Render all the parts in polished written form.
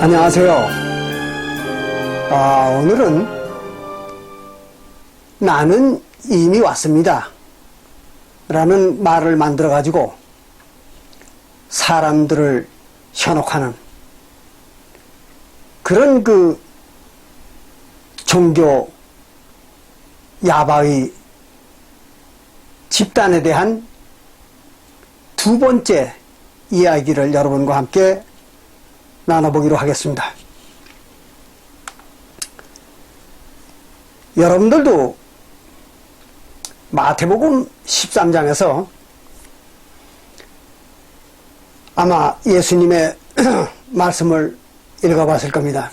안녕하세요. 오늘은 나는 이미 왔습니다 라는 말을 만들어 가지고 사람들을 현혹하는 그런 종교 야바위 집단에 대한 두 번째 이야기를 여러분과 함께 나눠보기로 하겠습니다. 여러분들도 마태복음 13장에서 아마 예수님의 말씀을 읽어봤을 겁니다.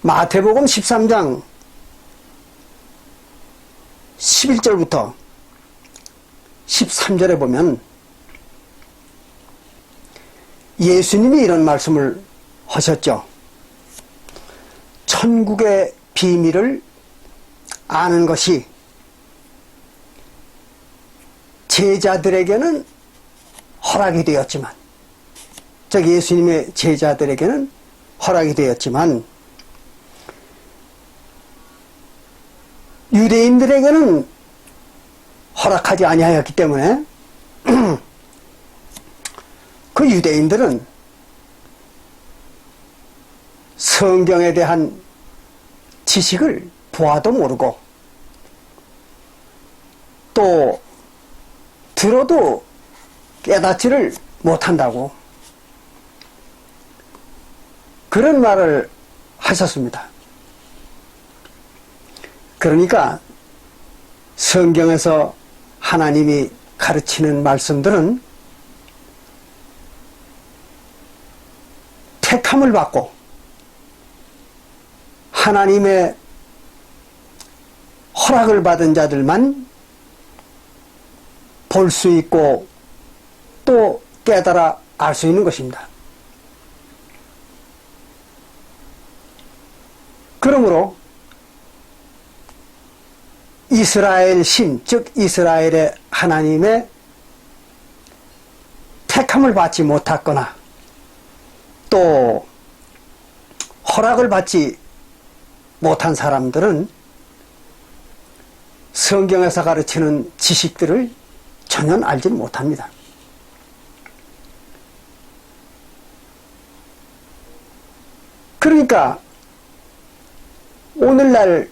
마태복음 13장 11절부터 13절에 보면 예수님이 이런 말씀을 하셨죠. 천국의 비밀을 아는 것이 제자들에게는 허락이 되었지만, 즉 예수님의 제자들에게는 허락이 되었지만 유대인들에게는 허락하지 아니하였기 때문에 그 유대인들은 성경에 대한 지식을 보아도 모르고 또 들어도 깨닫지를 못한다고 그런 말을 하셨습니다. 그러니까 성경에서 하나님이 가르치는 말씀들은 택함을 받고 하나님의 허락을 받은 자들만 볼 수 있고 또 깨달아 알 수 있는 것입니다. 그러므로 이스라엘 신, 즉 이스라엘의 하나님의 택함을 받지 못했거나 또 허락을 받지 못한 사람들은 성경에서 가르치는 지식들을 전혀 알지 못합니다. 그러니까 오늘날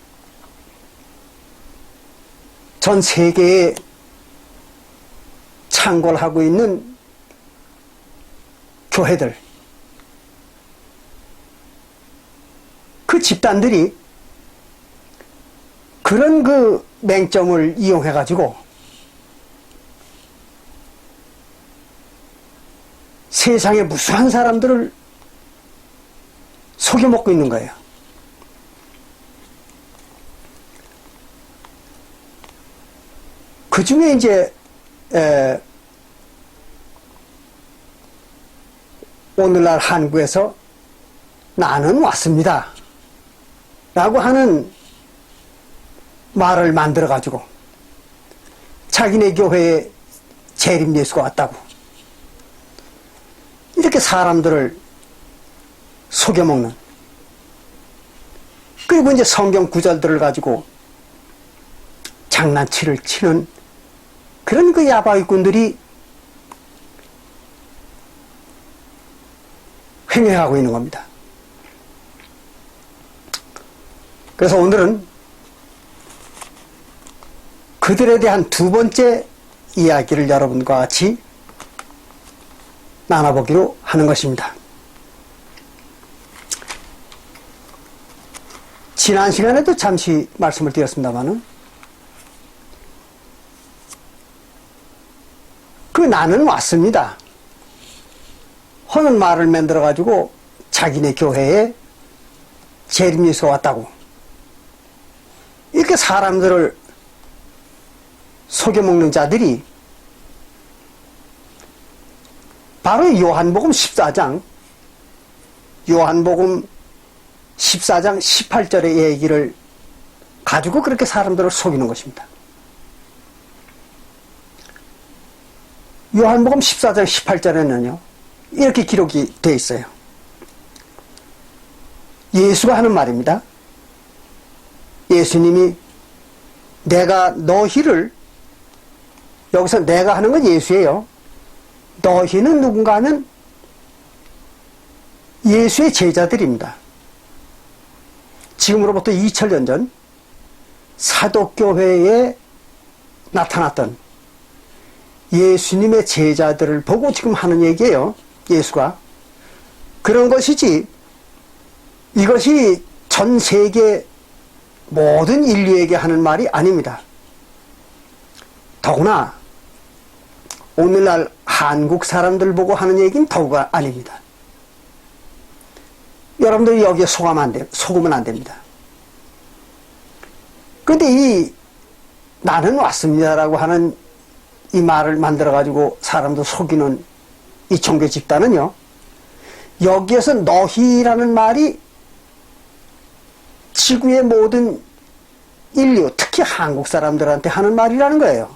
전 세계에 창궐하고 있는 교회들, 그 집단들이 그런 맹점을 이용해 가지고 세상의 무수한 사람들을 속여먹고 있는 거예요. 그 중에 이제 오늘날 한국에서 나는 왔습니다 라고 하는 말을 만들어 가지고 자기네 교회에 재림 예수가 왔다고 이렇게 사람들을 속여먹는, 그리고 이제 성경 구절들을 가지고 장난치를 치는 그런 야바위꾼들이 횡행하고 있는 겁니다. 그래서 오늘은 그들에 대한 두 번째 이야기를 여러분과 같이 나눠보기로 하는 것입니다. 지난 시간에도 잠시 말씀을 드렸습니다마는 나는 왔습니다 하는 말을 만들어 가지고 자기네 교회에 재림 예수가 왔다고. 이렇게 사람들을 속여먹는 자들이 바로 요한복음 14장 18절의 얘기를 가지고 그렇게 사람들을 속이는 것입니다. 요한복음 14장 18절에는요 이렇게 기록이 되어 있어요. 예수가 하는 말입니다. 예수님이 내가 너희를, 여기서 내가 하는 건 예수예요. 너희는 누군가 하면 예수의 제자들입니다. 지금으로부터 2000년 전 사도교회에 나타났던 예수님의 제자들을 보고 지금 하는 얘기예요. 예수가. 그런 것이지 이것이 전 세계 모든 인류에게 하는 말이 아닙니다. 더구나 오늘날 한국 사람들 보고 하는 얘기는 더욱 아닙니다. 여러분들이 여기에 속으면 안 됩니다. 그런데 이 나는 왔습니다라고 하는 이 말을 만들어가지고 사람도 속이는 이 종교 집단은요, 여기에서 너희라는 말이 지구의 모든 인류, 특히 한국 사람들한테 하는 말이라는 거예요.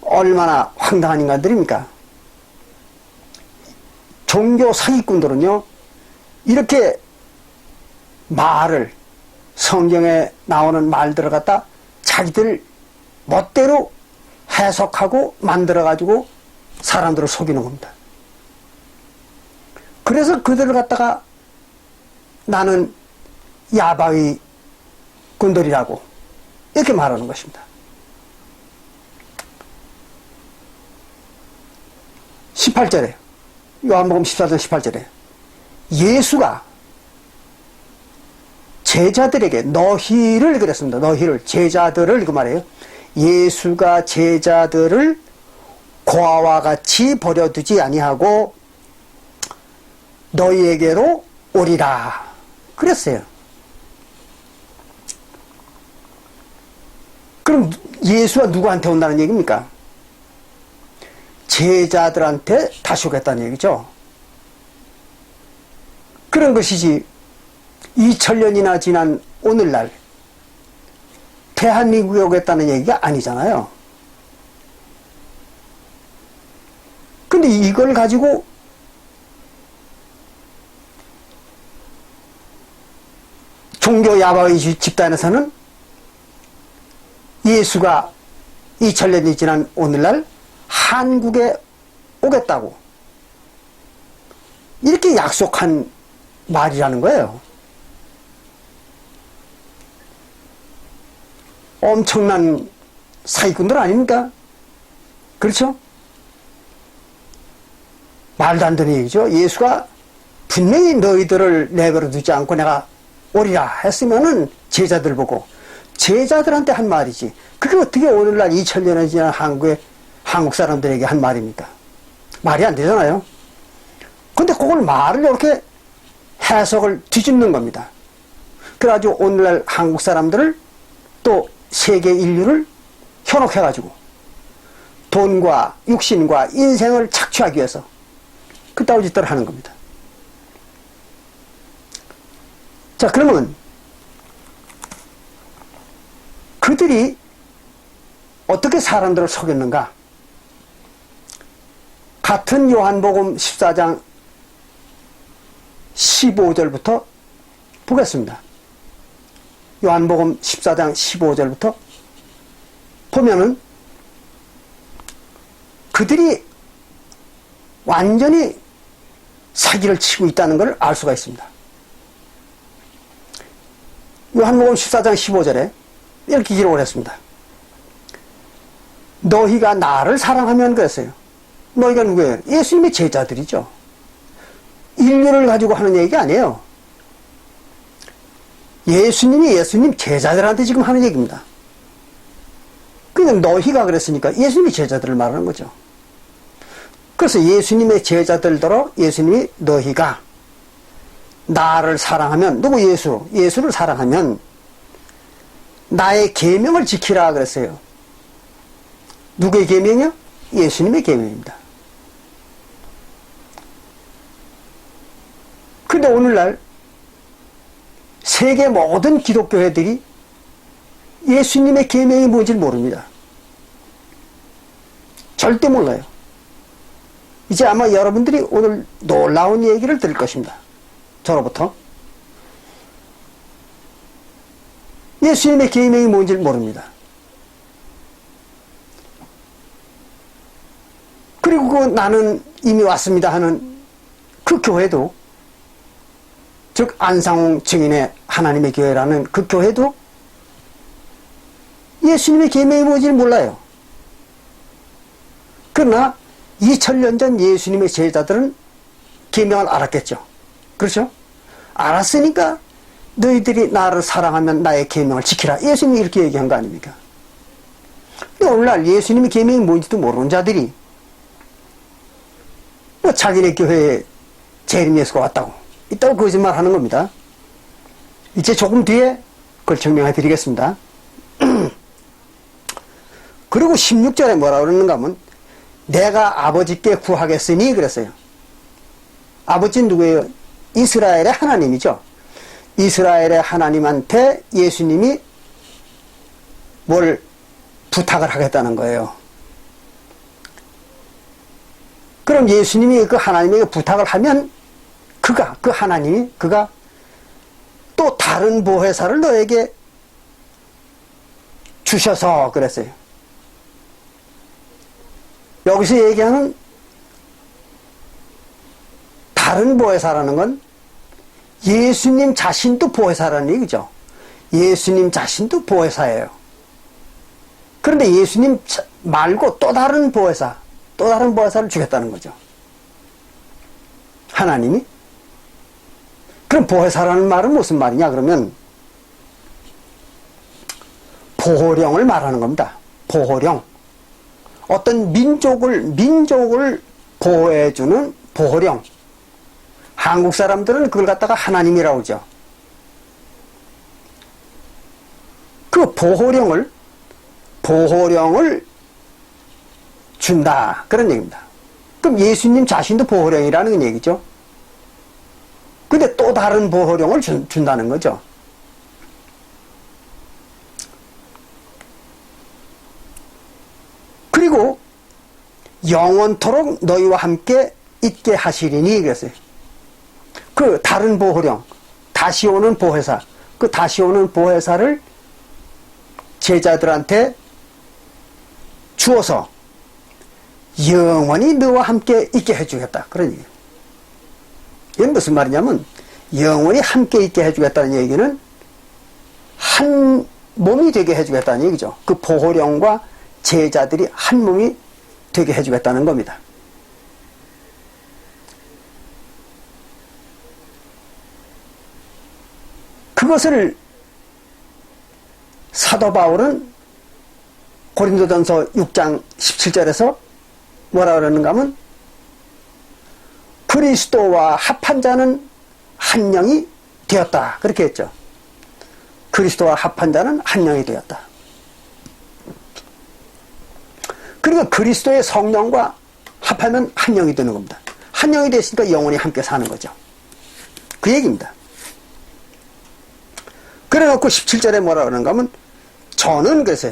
얼마나 황당한 인간들입니까? 종교 사기꾼들은요, 이렇게 말을, 성경에 나오는 말들을 갖다 자기들 멋대로 해석하고 만들어가지고 사람들을 속이는 겁니다. 그래서 그들을 갖다가 나는 야바위 군들이라고 이렇게 말하는 것입니다. 18절에, 요한복음 14장 18절에 예수가 제자들에게 너희를 그랬습니다. 너희를, 제자들을 그 말이에요. 예수가 제자들을 고아와 같이 버려두지 아니하고 너희에게로 오리라 그랬어요. 그럼 예수가 누구한테 온다는 얘기입니까? 제자들한테 다시 오겠다는 얘기죠. 그런 것이지 2000년이나 지난 오늘날 대한민국에 오겠다는 얘기가 아니잖아요. 근데 이걸 가지고 종교 야바위 집단에서는 예수가 2000년이 지난 오늘날 한국에 오겠다고 이렇게 약속한 말이라는 거예요. 엄청난 사기꾼들 아닙니까? 그렇죠? 말도 안 되는 얘기죠. 예수가 분명히 너희들을 내버려 두지 않고 내가 오리라 했으면은 제자들 보고 제자들한테 한 말이지. 그게 어떻게 오늘날 2000년이 지난 한국 사람들에게 한 말입니까? 말이 안 되잖아요. 근데 그걸 말을 이렇게 해석을 뒤집는 겁니다. 그래가지고 오늘날 한국 사람들을 또 세계 인류를 현혹해가지고 돈과 육신과 인생을 착취하기 위해서 그따위 짓들을 하는 겁니다. 자, 그러면 그들이 어떻게 사람들을 속였는가? 같은 요한복음 14장 15절부터 보겠습니다. 요한복음 14장 15절부터 보면은 그들이 완전히 사기를 치고 있다는 걸 알 수가 있습니다. 요한복음 14장 15절에 이렇게 기록을 했습니다. 너희가 나를 사랑하면 그랬어요. 너희가 누구예요? 예수님의 제자들이죠. 인류를 가지고 하는 얘기가 아니에요. 예수님 제자들한테 지금 하는 얘기입니다. 그냥 너희가 그랬으니까 예수님의 제자들을 말하는 거죠. 그래서 예수님의 제자들더러 예수님이 너희가 나를 사랑하면, 누구? 예수를 사랑하면 나의 계명을 지키라 그랬어요. 누구의 계명이요? 예수님의 계명입니다. 그런데 오늘날 세계 모든 기독교회들이 예수님의 계명이 뭔지 모릅니다. 절대 몰라요. 이제 아마 여러분들이 오늘 놀라운 얘기를 들을 것입니다. 저로부터. 예수님의 계명이 뭔지 모릅니다. 그리고 그 나는 이미 왔습니다 하는 그 교회도, 즉 안상홍 증인의 하나님의 교회라는 그 교회도 예수님의 계명이 뭔지 몰라요. 그러나 2000년 전 예수님의 제자들은 계명을 알았겠죠. 그렇죠? 알았으니까 너희들이 나를 사랑하면 나의 계명을 지키라. 예수님이 이렇게 얘기한 거 아닙니까? 근데 오늘날 예수님의 계명이 뭔지도 모르는 자들이 뭐 자기네 교회에 재림 예수가 왔다고, 있다고 거짓말 하는 겁니다. 이제 조금 뒤에 그걸 증명해 드리겠습니다. 그리고 16절에 뭐라 그러는가 하면 내가 아버지께 구하겠으니 그랬어요. 아버지는 누구예요? 이스라엘의 하나님이죠. 이스라엘의 하나님한테 예수님이 뭘 부탁을 하겠다는 거예요. 그럼 예수님이 그 하나님에게 부탁을 하면 그 하나님이 또 다른 보혜사를 너에게 주셔서 그랬어요. 여기서 얘기하는 다른 보혜사라는 건 예수님 자신도 보혜사라는 얘기죠. 예수님 자신도 보혜사예요. 그런데 예수님 말고 또 다른 보혜사를 주겠다는 거죠. 하나님이. 그럼 보혜사라는 말은 무슨 말이냐 그러면 보호령을 말하는 겁니다. 보호령. 어떤 민족을 보호해주는 보호령. 한국 사람들은 그걸 갖다가 하나님이라고 그러죠. 그 보호령을 준다. 그런 얘기입니다. 그럼 예수님 자신도 보호령이라는 얘기죠. 근데 또 다른 보호령을 준다는 거죠. 그리고 영원토록 너희와 함께 있게 하시리니 그랬어요. 그 다른 보호령, 다시 오는 보혜사, 그 다시 오는 보혜사를 제자들한테 주어서 영원히 너와 함께 있게 해주겠다. 그런 얘기예요. 이건 무슨 말이냐면 영원히 함께 있게 해주겠다는 얘기는 한 몸이 되게 해주겠다는 얘기죠. 그 보호령과 제자들이 한 몸이 되게 해주겠다는 겁니다. 그것을 사도 바울은 고린도전서 6장 17절에서 뭐라 그러는가 하면 그리스도와 합한 자는 한 영이 되었다. 그렇게 했죠. 그리스도와 합한 자는 한 영이 되었다. 그리고 그리스도의 성령과 합하면 한 영이 되는 겁니다. 한 영이 됐으니까 영원히 함께 사는 거죠. 그 얘기입니다. 그래 놓고 17절에 뭐라 그러는가 하면 저는 그래서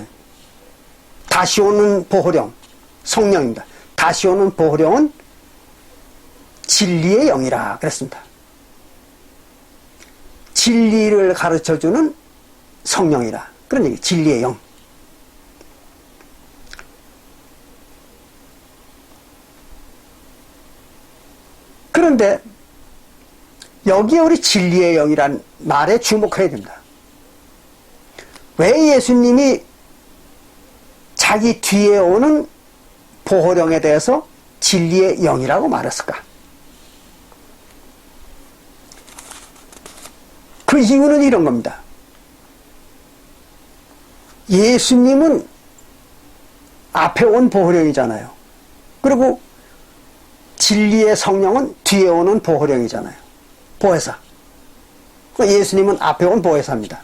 다시 오는 보호령, 성령입니다. 다시 오는 보호령은 진리의 영이라 그랬습니다. 진리를 가르쳐주는 성령이라. 그런 얘기, 진리의 영. 그런데 여기에 우리 진리의 영이란 말에 주목해야 됩니다. 왜 예수님이 자기 뒤에 오는 보호령에 대해서 진리의 영이라고 말했을까? 그 이유는 이런 겁니다. 예수님은 앞에 온 보호령이잖아요. 그리고 진리의 성령은 뒤에 오는 보호령이잖아요. 보혜사. 예수님은 앞에 온 보혜사입니다.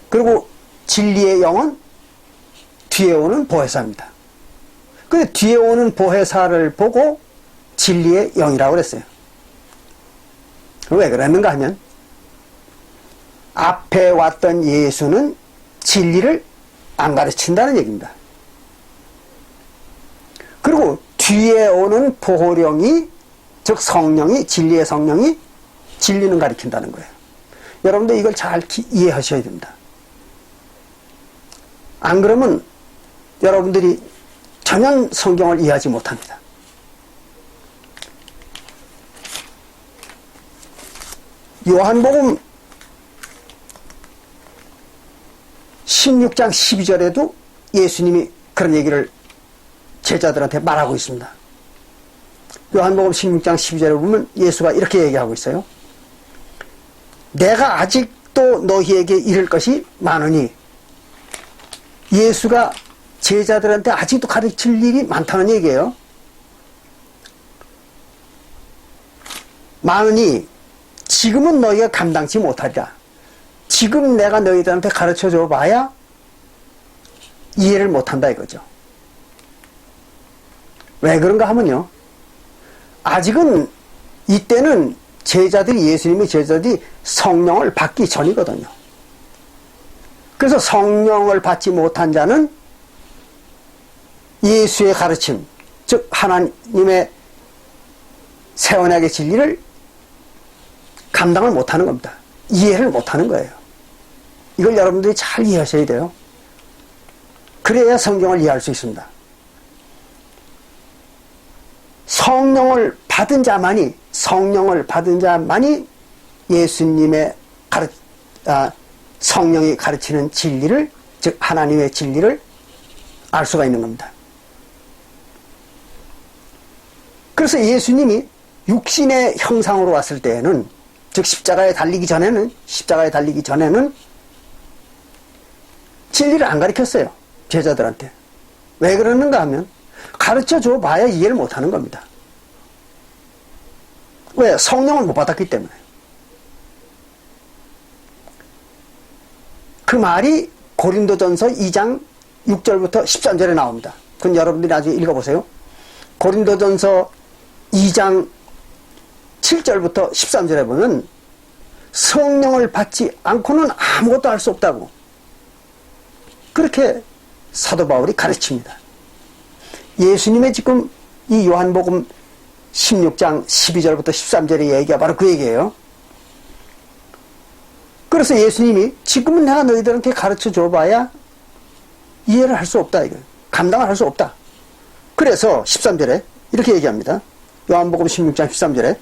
그리고 진리의 영은 뒤에 오는 보혜사입니다. 그 뒤에 오는 보혜사를 보고 진리의 영이라고 그랬어요. 왜 그랬는가 하면 앞에 왔던 예수는 진리를 안 가르친다는 얘기입니다. 그리고 뒤에 오는 보호령이, 즉 성령이, 진리의 성령이 진리는 가르친다는 거예요. 여러분들 이걸 잘 이해하셔야 됩니다. 안 그러면 여러분들이 전혀 성경을 이해하지 못합니다. 요한복음 16장 12절에도 예수님이 그런 얘기를 제자들한테 말하고 있습니다. 요한복음 16장 12절에 보면 예수가 이렇게 얘기하고 있어요. 내가 아직도 너희에게 이를 것이 많으니, 예수가 제자들한테 아직도 가르칠 일이 많다는 얘기예요. 많으니 지금은 너희가 감당치 못하리라. 지금 내가 너희들한테 가르쳐줘 봐야 이해를 못한다 이거죠. 왜 그런가 하면요, 아직은 이때는 제자들이, 예수님의 제자들이 성령을 받기 전이거든요. 그래서 성령을 받지 못한 자는 예수의 가르침, 즉 하나님의 새 언약의 진리를 감당을 못하는 겁니다. 이해를 못하는 거예요. 이걸 여러분들이 잘 이해하셔야 돼요. 그래야 성경을 이해할 수 있습니다. 성령을 받은 자만이 예수님의 성령이 가르치는 진리를, 즉 하나님의 진리를 알 수가 있는 겁니다. 그래서 예수님이 육신의 형상으로 왔을 때에는, 즉 십자가에 달리기 전에는 진리를 안 가르쳤어요. 제자들한테. 왜 그러는가 하면 가르쳐줘 봐야 이해를 못하는 겁니다. 왜? 성령을 못 받았기 때문에. 그 말이 고린도전서 2장 6절부터 13절에 나옵니다. 그건 여러분들이 나중에 읽어보세요. 고린도전서 2장 7절부터 13절에 보면 성령을 받지 않고는 아무것도 할 수 없다고, 그렇게 사도 바울이 가르칩니다. 예수님의 지금 이 요한복음 16장 12절부터 13절의 얘기가 바로 그 얘기예요. 그래서 예수님이 지금은 내가 너희들한테 가르쳐 줘봐야 이해를 할 수 없다, 이거 감당을 할 수 없다. 그래서 13절에 이렇게 얘기합니다. 요한복음 16장 13절에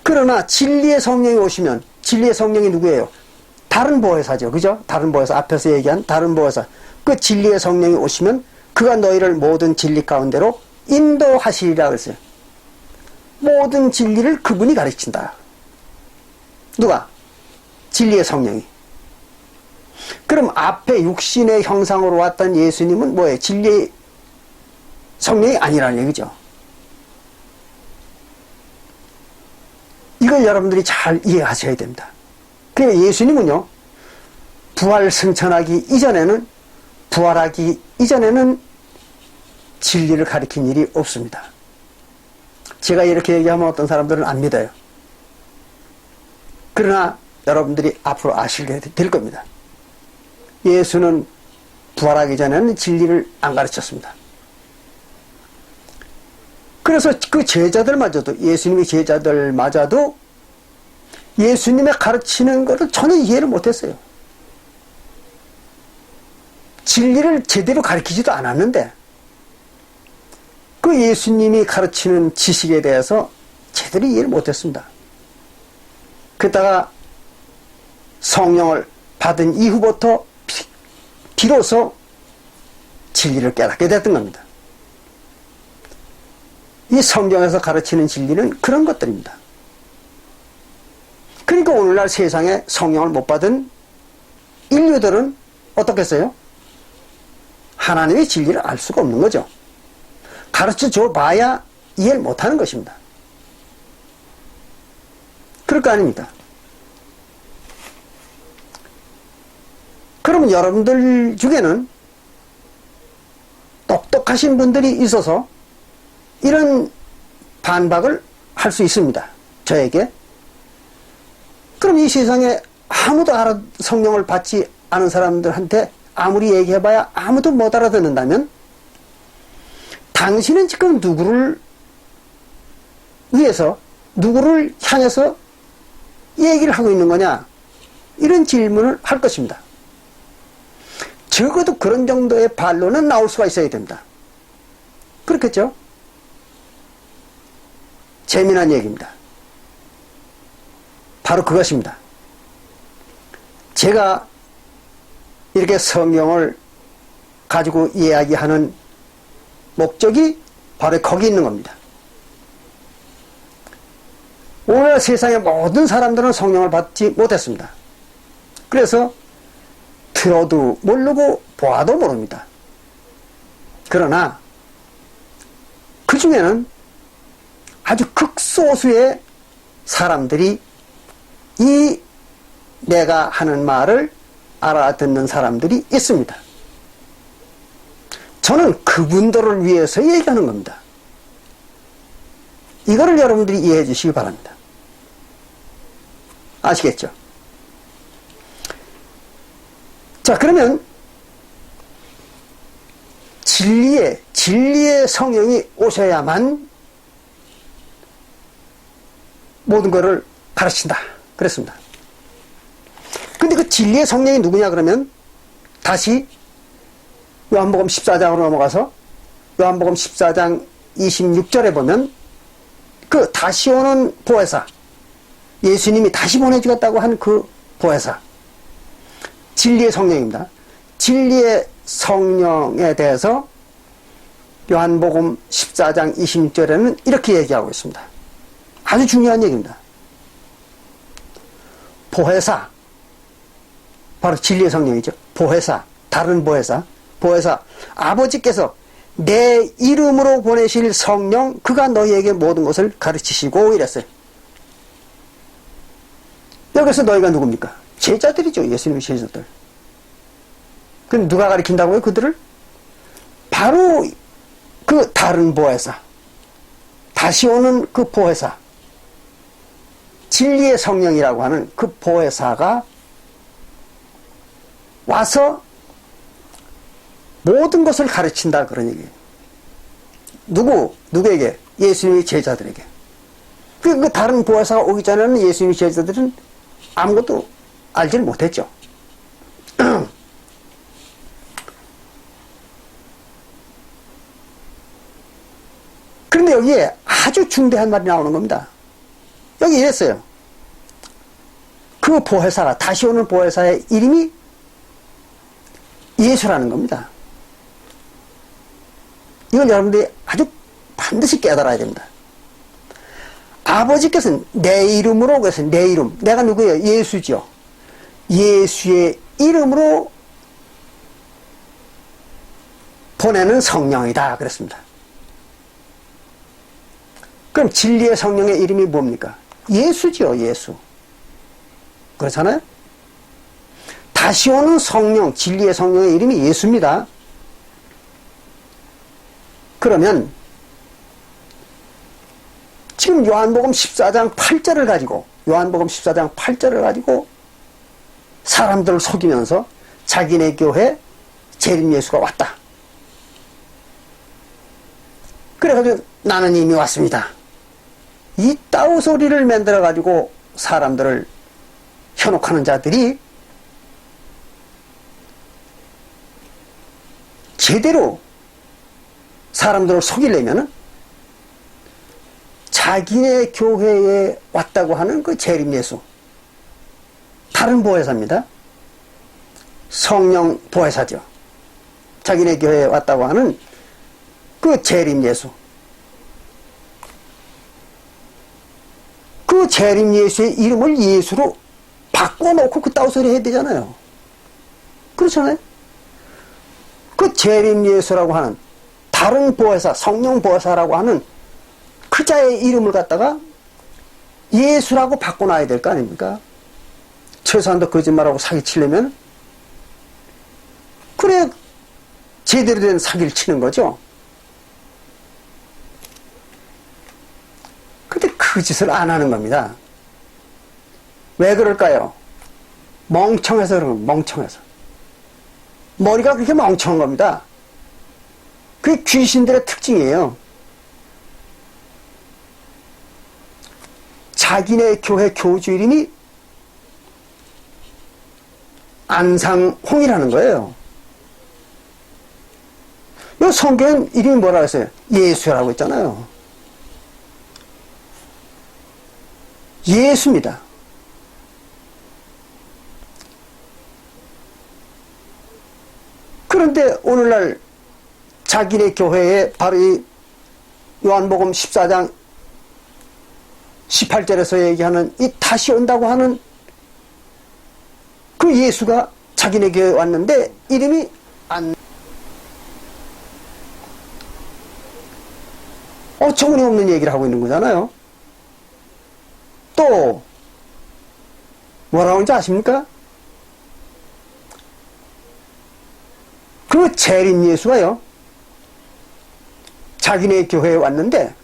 그러나 진리의 성령이 오시면, 진리의 성령이 누구예요? 다른 보혜사죠. 그죠? 다른 보혜사, 앞에서 얘기한 다른 보혜사. 그 진리의 성령이 오시면 그가 너희를 모든 진리 가운데로 인도하시리라 그랬어요. 모든 진리를 그분이 가르친다. 누가? 진리의 성령이. 그럼 앞에 육신의 형상으로 왔던 예수님은 뭐예요? 진리의 성령이 아니라는 얘기죠. 이걸 여러분들이 잘 이해하셔야 됩니다. 그러니까 예수님은요, 부활하기 이전에는 진리를 가르친 일이 없습니다. 제가 이렇게 얘기하면 어떤 사람들은 안 믿어요. 그러나 여러분들이 앞으로 아시게 될 겁니다. 예수는 부활하기 전에는 진리를 안 가르쳤습니다. 그래서 그 제자들마저도, 예수님의 제자들마저도 예수님의 가르치는 것을 전혀 이해를 못했어요. 진리를 제대로 가르치지도 않았는데 그 예수님이 가르치는 지식에 대해서 제대로 이해를 못했습니다. 그러다가 성령을 받은 이후부터 비로소 진리를 깨닫게 됐던 겁니다. 이 성경에서 가르치는 진리는 그런 것들입니다. 그러니까 오늘날 세상에 성령을 못 받은 인류들은 어떻겠어요? 하나님의 진리를 알 수가 없는 거죠. 가르쳐 줘 봐야 이해를 못하는 것입니다. 그럴 거 아닙니까? 그럼 여러분들 중에는 똑똑하신 분들이 있어서 이런 반박을 할 수 있습니다. 저에게. 그럼 이 세상에 아무도 성령을 받지 않은 사람들한테 아무리 얘기해봐야 아무도 못 알아듣는다면 당신은 지금 누구를 위해서, 누구를 향해서 얘기를 하고 있는 거냐? 이런 질문을 할 것입니다. 적어도 그런 정도의 반론은 나올 수가 있어야 됩니다. 그렇겠죠? 재미난 얘기입니다. 바로 그것입니다. 제가 이렇게 성경을 가지고 이야기하는 목적이 바로 거기 있는 겁니다. 오늘 세상의 모든 사람들은 성령을 받지 못했습니다. 그래서 들어도 모르고 보아도 모릅니다. 그러나 그 중에는 아주 극소수의 사람들이 이 내가 하는 말을 알아듣는 사람들이 있습니다. 저는 그분들을 위해서 얘기하는 겁니다. 이거를 여러분들이 이해해 주시기 바랍니다. 아시겠죠? 자, 그러면 진리의 성령이 오셔야만 모든 것을 가르친다. 그랬습니다. 근데 그 진리의 성령이 누구냐 그러면 다시 요한복음 14장으로 넘어가서 요한복음 14장 26절에 보면 그 다시 오는 보혜사, 예수님이 다시 보내주겠다고 한 그 보혜사, 진리의 성령입니다. 진리의 성령에 대해서 요한복음 14장 26절에는 이렇게 얘기하고 있습니다. 아주 중요한 얘기입니다. 보혜사, 바로 진리의 성령이죠. 보혜사, 다른 보혜사, 아버지께서 내 이름으로 보내실 성령, 그가 너희에게 모든 것을 가르치시고 이랬어요. 여기서 너희가 누굽니까? 제자들이죠. 예수님의 제자들. 그럼 누가 가르친다고요? 그들을? 바로 그 다른 보혜사, 다시 오는 그 보혜사, 진리의 성령이라고 하는 그 보혜사가 와서 모든 것을 가르친다, 그런 얘기예요. 누구에게? 예수님의 제자들에게. 그 다른 보혜사가 오기 전에는 예수님의 제자들은 아무것도 알지를 못했죠. 그런데 여기에 아주 중대한 말이 나오는 겁니다. 여기 이랬어요. 그 보혜사가, 다시 오는 보혜사의 이름이 예수라는 겁니다. 이건 여러분들이 아주 반드시 깨달아야 됩니다. 아버지께서는 내 이름으로, 그래서 내 이름, 내가 누구예요? 예수죠. 예수의 이름으로 보내는 성령이다 그랬습니다. 그럼 진리의 성령의 이름이 뭡니까? 예수죠. 예수. 그렇잖아요? 다시 오는 성령, 진리의 성령의 이름이 예수입니다. 그러면 지금 요한복음 14장 8절을 가지고 사람들을 속이면서 자기네 교회 재림 예수가 왔다. 그래가지고 나는 이미 왔습니다. 이 따오 소리를 만들어 가지고 사람들을 현혹하는 자들이 제대로 사람들을 속이려면은 자기네 교회에 왔다고 하는 그 재림 예수, 다른 보혜사입니다. 성령 보혜사죠. 자기네 교회에 왔다고 하는 그 재림 예수, 그 재림 예수의 이름을 예수로 바꿔놓고 그 따오 소리 해야 되잖아요. 그렇잖아요. 그 재림 예수라고 하는 다른 보혜사, 성령 보혜사라고 하는 그 자의 이름을 갖다가 예수라고 바꿔놔야 될 거 아닙니까? 최소한도 거짓말하고 사기치려면 그래 제대로 된 사기를 치는 거죠. 근데 그 짓을 안 하는 겁니다. 왜 그럴까요? 멍청해서 그런 겁니다. 멍청해서. 머리가 그렇게 멍청한 겁니다. 그게 귀신들의 특징이에요. 자기네 교회 교주 이름이 안상홍이라는 거예요. 이 성경 이름이 뭐라고 했어요? 예수라고 했잖아요. 예수입니다. 그런데 오늘날 자기네 교회에 바로 이 요한복음 14장 18절에서 얘기하는 이 다시 온다고 하는 그 예수가 자기네 교회에 왔는데 이름이 어처구니 없는 얘기를 하고 있는 거잖아요. 또 뭐라고 하는지 아십니까? 그 재림 예수가요, 자기네 교회에 왔는데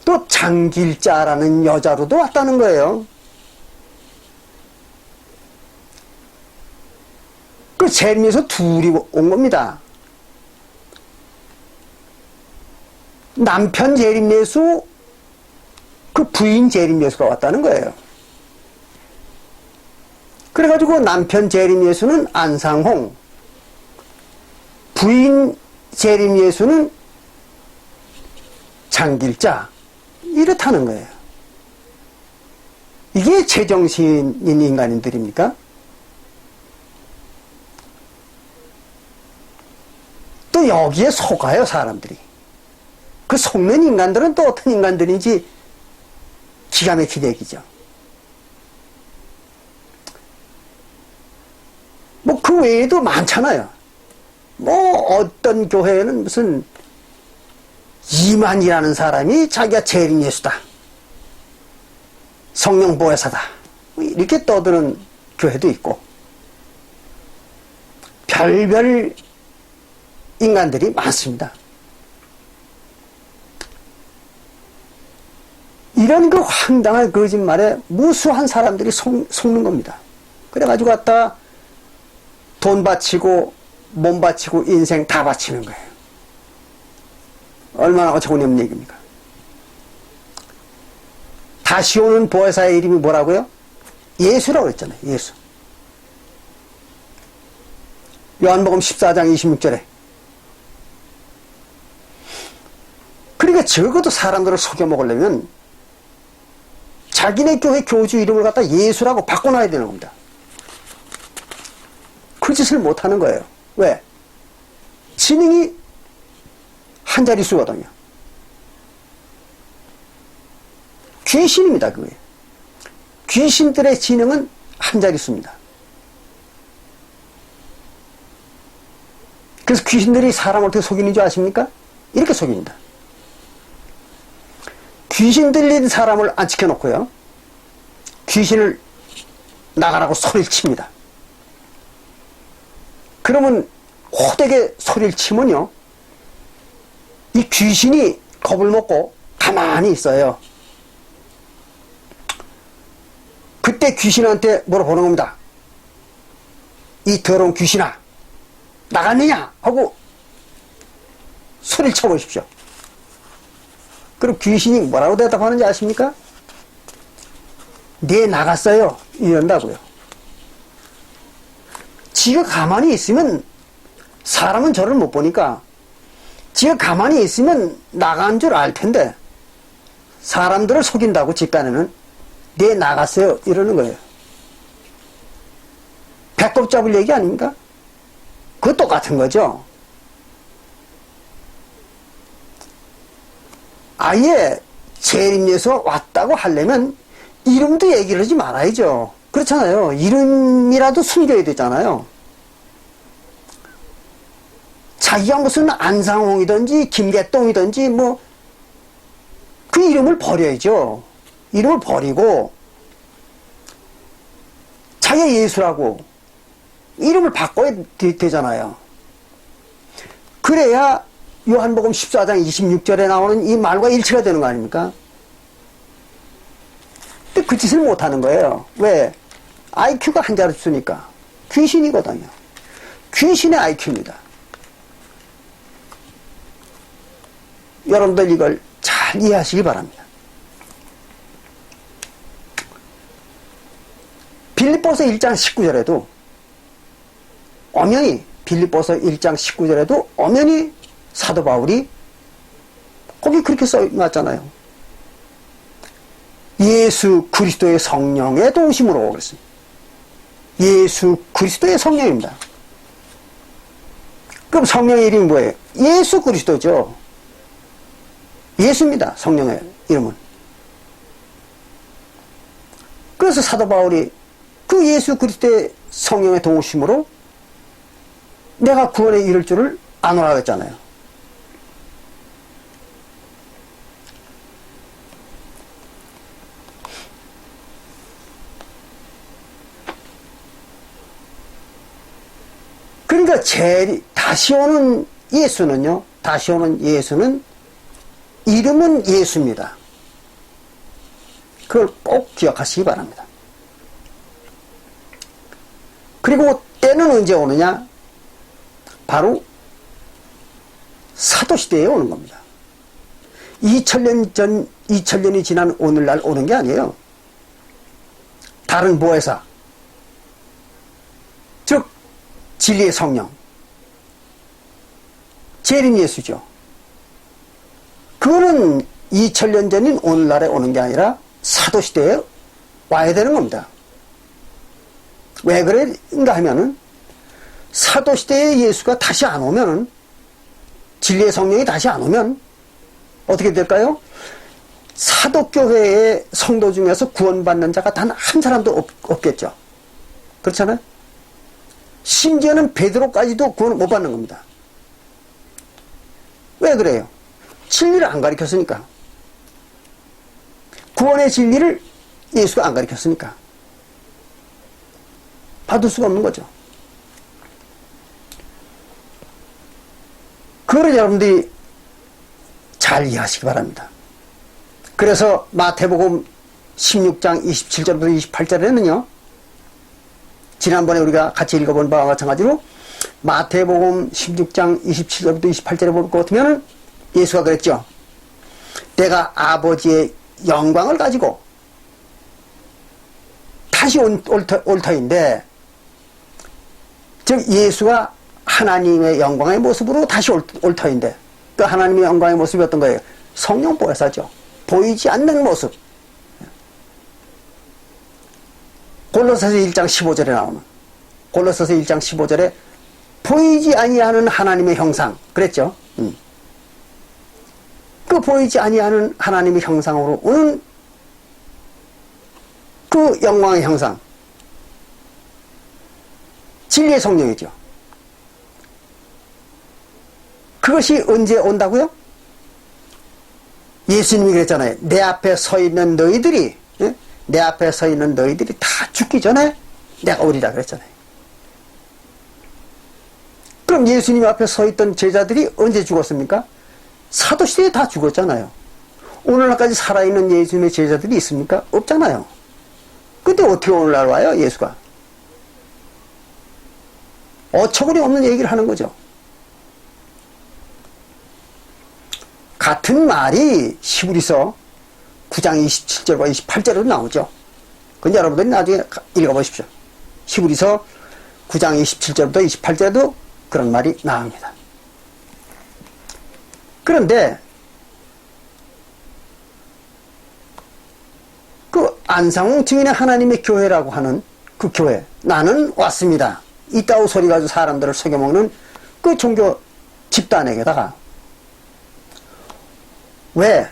또 장길자라는 여자로도 왔다는 거예요. 그 재림 예수 둘이 온 겁니다. 남편 재림 예수, 그 부인 재림 예수가 왔다는 거예요. 그래가지고 남편 재림 예수는 안상홍, 부인 재림 예수는 장길자, 이렇다는 거예요. 이게 제정신인 인간들입니까? 또 여기에 속아요, 사람들이. 그 속는 인간들은 또 어떤 인간들인지 기가 막힌 얘기죠. 뭐 그 외에도 많잖아요. 뭐 어떤 교회에는 무슨 이만이라는 사람이 자기가 재림 예수다, 성령 보혜사다, 이렇게 떠드는 교회도 있고, 별별 인간들이 많습니다. 이런 그 황당한 거짓말에 무수한 사람들이 속는 겁니다. 그래가지고 갖다 돈 바치고 몸 바치고 인생 다 바치는 거예요. 얼마나 어처구니 없는 얘기입니까? 다시 오는 보혜사의 이름이 뭐라고요? 예수라고 그랬잖아요. 예수. 요한복음 14장 26절에. 그러니까 적어도 사람들을 속여 먹으려면 자기네 교회 교주 이름을 갖다 예수라고 바꿔놔야 되는 겁니다. 그 짓을 못하는 거예요. 왜? 지능이 한 자릿수거든요. 귀신입니다, 그게. 귀신들의 지능은 한 자릿수입니다. 그래서 귀신들이 사람을 어떻게 속이는 줄 아십니까? 이렇게 속입니다. 귀신 들린 사람을 안 지켜놓고요, 귀신을 나가라고 소리를 칩니다. 그러면 호되게 소리를 치면요, 이 귀신이 겁을 먹고 가만히 있어요. 그때 귀신한테 물어보는 겁니다. 이 더러운 귀신아, 나갔느냐? 하고 소리를 쳐보십시오. 그럼 귀신이 뭐라고 대답하는지 아십니까? 네, 나갔어요, 이런다고요. 지가 가만히 있으면, 사람은 저를 못 보니까 지가 가만히 있으면 나간 줄 알 텐데, 사람들을 속인다고 집단에는 네, 나갔어요, 이러는 거예요. 배꼽 잡을 얘기 아닙니까? 그거 똑같은 거죠. 아예 재림예수가 왔다고 하려면 이름도 얘기를 하지 말아야죠. 그렇잖아요. 이름이라도 숨겨야 되잖아요. 자기가 무슨 안상홍이든지 김계똥이든지 뭐 그 이름을 버려야죠. 이름을 버리고 자기가 예수라고 이름을 바꿔야 되잖아요. 그래야 요한복음 14장 26절에 나오는 이 말과 일치가 되는 거 아닙니까? 근데 그 짓을 못하는 거예요. 왜? IQ가 한 자리 쓰니까. 귀신이거든요. 귀신의 IQ입니다. 여러분들 이걸 잘 이해하시기 바랍니다. 빌립보서 1장 19절에도 엄연히 빌립보서 1장 19절에도 엄연히 사도 바울이 거기 그렇게 써놨잖아요. 예수 그리스도의 성령의 도우심으로 그랬습니다. 예수 그리스도의 성령입니다. 그럼 성령의 이름이 뭐예요? 예수 그리스도죠. 예수입니다. 성령의 이름은. 그래서 사도 바울이 그 예수 그리스도의 성령의 도우심으로 내가 구원에 이를 줄을 아노라 했잖아요. 그러니까 다시 오는 예수는요, 다시 오는 예수는 이름은 예수입니다. 그걸 꼭 기억하시기 바랍니다. 그리고 때는 언제 오느냐? 바로 사도시대에 오는 겁니다. 2000년이 지난 오늘날 오는 게 아니에요. 다른 보혜사, 즉 진리의 성령, 재림 예수죠. 그거는 2000년 전인 오늘날에 오는 게 아니라 사도시대에 와야 되는 겁니다. 왜 그런가 하면은 사도시대에 예수가 다시 안 오면은, 진리의 성령이 다시 안 오면 어떻게 될까요? 사도교회의 성도 중에서 구원받는 자가 단 한 사람도 없겠죠. 그렇잖아요? 심지어는 베드로까지도 구원을 못 받는 겁니다. 왜 그래요? 진리를 안 가르쳤으니까. 구원의 진리를 예수가 안 가르쳤으니까. 받을 수가 없는 거죠. 그걸 여러분들이 잘 이해하시기 바랍니다. 그래서 마태복음 16장 27절부터 28절에는요, 지난번에 우리가 같이 읽어본 바와 마찬가지로 마태복음 16장 27절부터 28절에 볼 것 같으면 예수가 그랬죠. 내가 아버지의 영광을 가지고 다시 올 터인데, 즉 예수가 하나님의 영광의 모습으로 다시 올 터인데, 그 하나님의 영광의 모습이 어떤 거예요? 성령 보혜사죠. 보이지 않는 모습. 골로새서 1장 15절에 나오는, 골로새서 1장 15절에 보이지 아니하는 하나님의 형상 그랬죠. 그 보이지 아니하는 하나님의 형상으로 오는 그 영광의 형상, 진리의 성령이죠. 그것이 언제 온다고요? 예수님이 그랬잖아요. 내 앞에 서 있는 너희들이, 내 앞에 서 있는 너희들이 다 죽기 전에 내가 오리라 그랬잖아요. 그럼 예수님 앞에 서 있던 제자들이 언제 죽었습니까? 사도시대에 다 죽었잖아요. 오늘날까지 살아있는 예수님의 제자들이 있습니까? 없잖아요. 근데 어떻게 오늘날 와요, 예수가? 어처구니 없는 얘기를 하는 거죠. 같은 말이 히브리서 9장 27절과 28절에도 나오죠. 그건 여러분들이 나중에 읽어보십시오. 히브리서 9장 27절부터 28절에도 그런 말이 나옵니다. 그런데 그 안상홍 증인의 하나님의 교회라고 하는 그 교회, 나는 왔습니다, 이따오 소리 가지고 사람들을 속여먹는 그 종교 집단에게다가 왜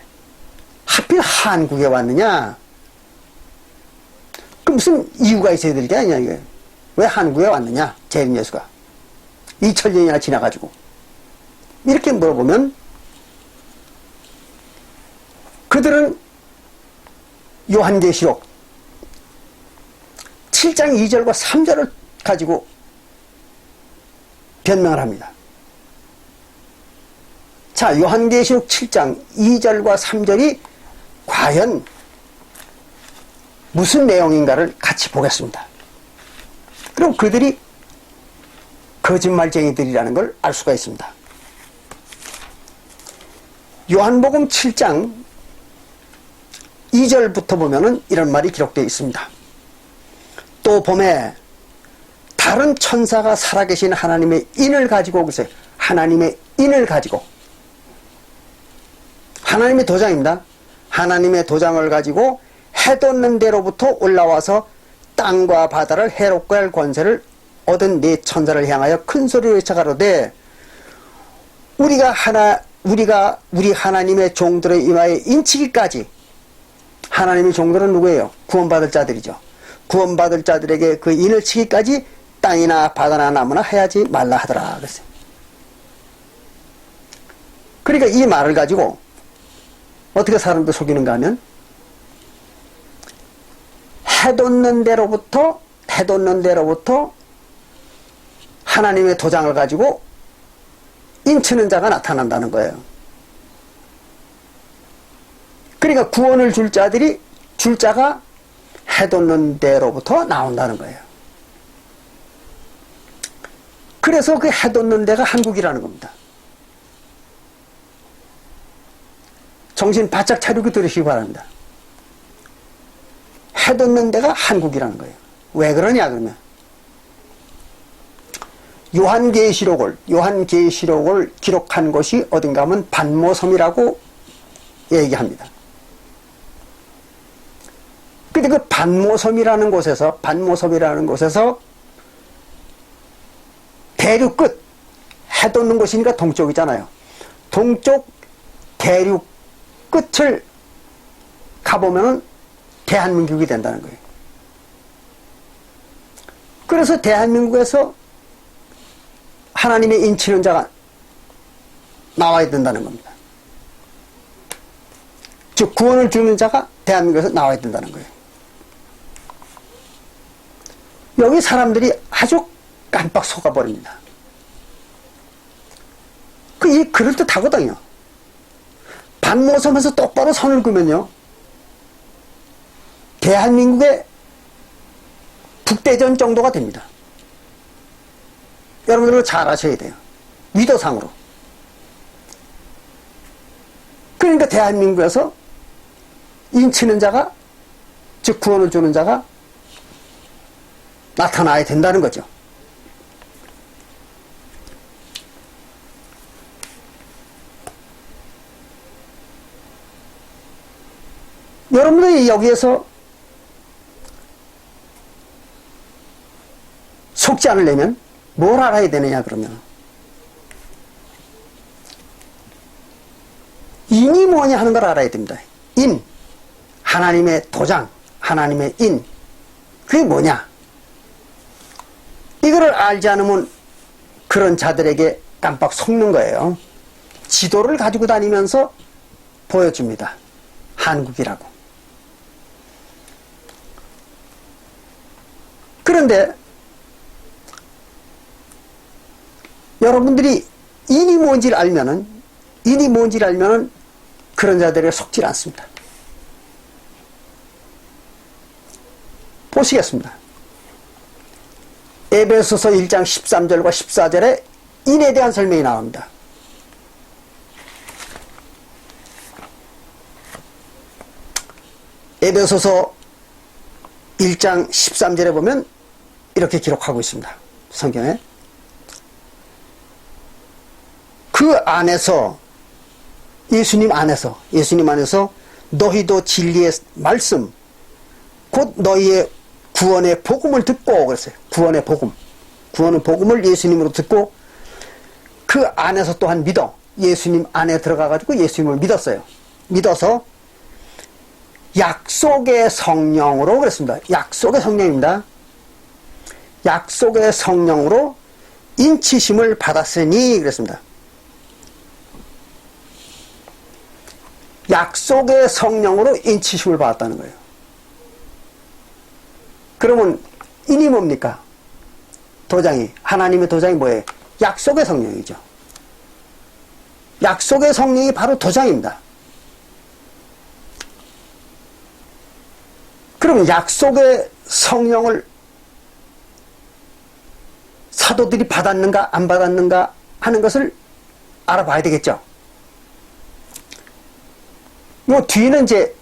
하필 한국에 왔느냐? 그 무슨 이유가 있어야 될 게 아니냐 이거예요. 왜 한국에 왔느냐? 재림 예수가 2000년이나 지나가지고 이렇게 물어보면 그들은 요한계시록 7장 2절과 3절을 가지고 변명을 합니다. 자, 요한계시록 7장 2절과 3절이 과연 무슨 내용인가를 같이 보겠습니다. 그럼 그들이 거짓말쟁이들이라는 걸 알 수가 있습니다. 요한복음 7장 2절부터 보면은 이런 말이 기록되어 있습니다. 또 봄에 다른 천사가 살아계신 하나님의 인을 가지고 오세요. 하나님의 인을 가지고, 하나님의 도장입니다. 하나님의 도장을 가지고 해 돋는 데로부터 올라와서 땅과 바다를 해롭게 할 권세를 얻은 네 천사를 향하여 큰 소리로 외쳐가로되 우리 하나님의 종들의 이마에 인치기까지. 하나님의 종들은 누구예요? 구원받을 자들이죠. 구원받을 자들에게 그 인을 치기까지 땅이나 바다나 나무나 해하지 말라 하더라 그랬어요. 그러니까 이 말을 가지고 어떻게 사람들 속이는가 하면 해 돋는 데로부터 하나님의 도장을 가지고 인치는 자가 나타난다는 거예요. 그러니까 구원을 줄 자가 해 돋는 데로부터 나온다는 거예요. 그래서 그 해 돋는 데가 한국이라는 겁니다. 정신 바짝 차리고 들으시기 바랍니다. 해 돋는 데가 한국이라는 거예요. 왜 그러냐 그러면 요한계시록을 기록한 곳이 어딘가 하면 반모섬이라고 얘기합니다. 근데 그 반모섬이라는 곳에서 대륙 끝, 해 돋는 곳이니까 동쪽이잖아요. 동쪽 대륙 끝을 가보면은 대한민국이 된다는 거예요. 그래서 대한민국에서 하나님의 인치는 자가 나와야 된다는 겁니다. 즉 구원을 주는 자가 대한민국에서 나와야 된다는 거예요. 여기 사람들이 아주 깜빡 속아버립니다. 이 그럴듯하거든요. 반모섬에서 똑바로 선을 그으면요, 대한민국의 북대전 정도가 됩니다. 여러분들은 잘 아셔야 돼요. 위도상으로. 그러니까 대한민국에서 인치는 자가, 즉 구원을 주는 자가 나타나야 된다는 거죠. 여러분들이 여기에서 속지 않으려면 뭘 알아야 되느냐 그러면 인이 뭐냐 하는 걸 알아야 됩니다. 인, 하나님의 도장, 하나님의 인, 그게 뭐냐, 이거를 알지 않으면 그런 자들에게 깜빡 속는 거예요. 지도를 가지고 다니면서 보여줍니다. 한국이라고. 그런데 여러분들이 인이 뭔지를 알면은 그런 자들에게 속지 않습니다. 보시겠습니다. 에베소서 1장 13절과 14절에 인에 대한 설명이 나옵니다. 에베소서 1장 13절에 보면 이렇게 기록하고 있습니다. 성경에. 그 안에서, 예수님 안에서 너희도 진리의 말씀, 곧 너희의 구원의 복음을 듣고 그랬어요. 구원의 복음. 구원의 복음을 예수님으로 듣고 그 안에서 또한 믿어. 예수님 안에 들어가가지고 예수님을 믿었어요. 믿어서 약속의 성령으로 그랬습니다. 약속의 성령입니다. 약속의 성령으로 인치심을 받았으니 그랬습니다. 약속의 성령으로 인치심을 받았다는 거예요. 그러면 인이 뭡니까? 도장이, 하나님의 도장이 뭐예요? 약속의 성령이죠. 약속의 성령이 바로 도장입니다. 그러면 약속의 성령을 사도들이 받았는가 안 받았는가 하는 것을 알아봐야 되겠죠. 이 뒤는 이제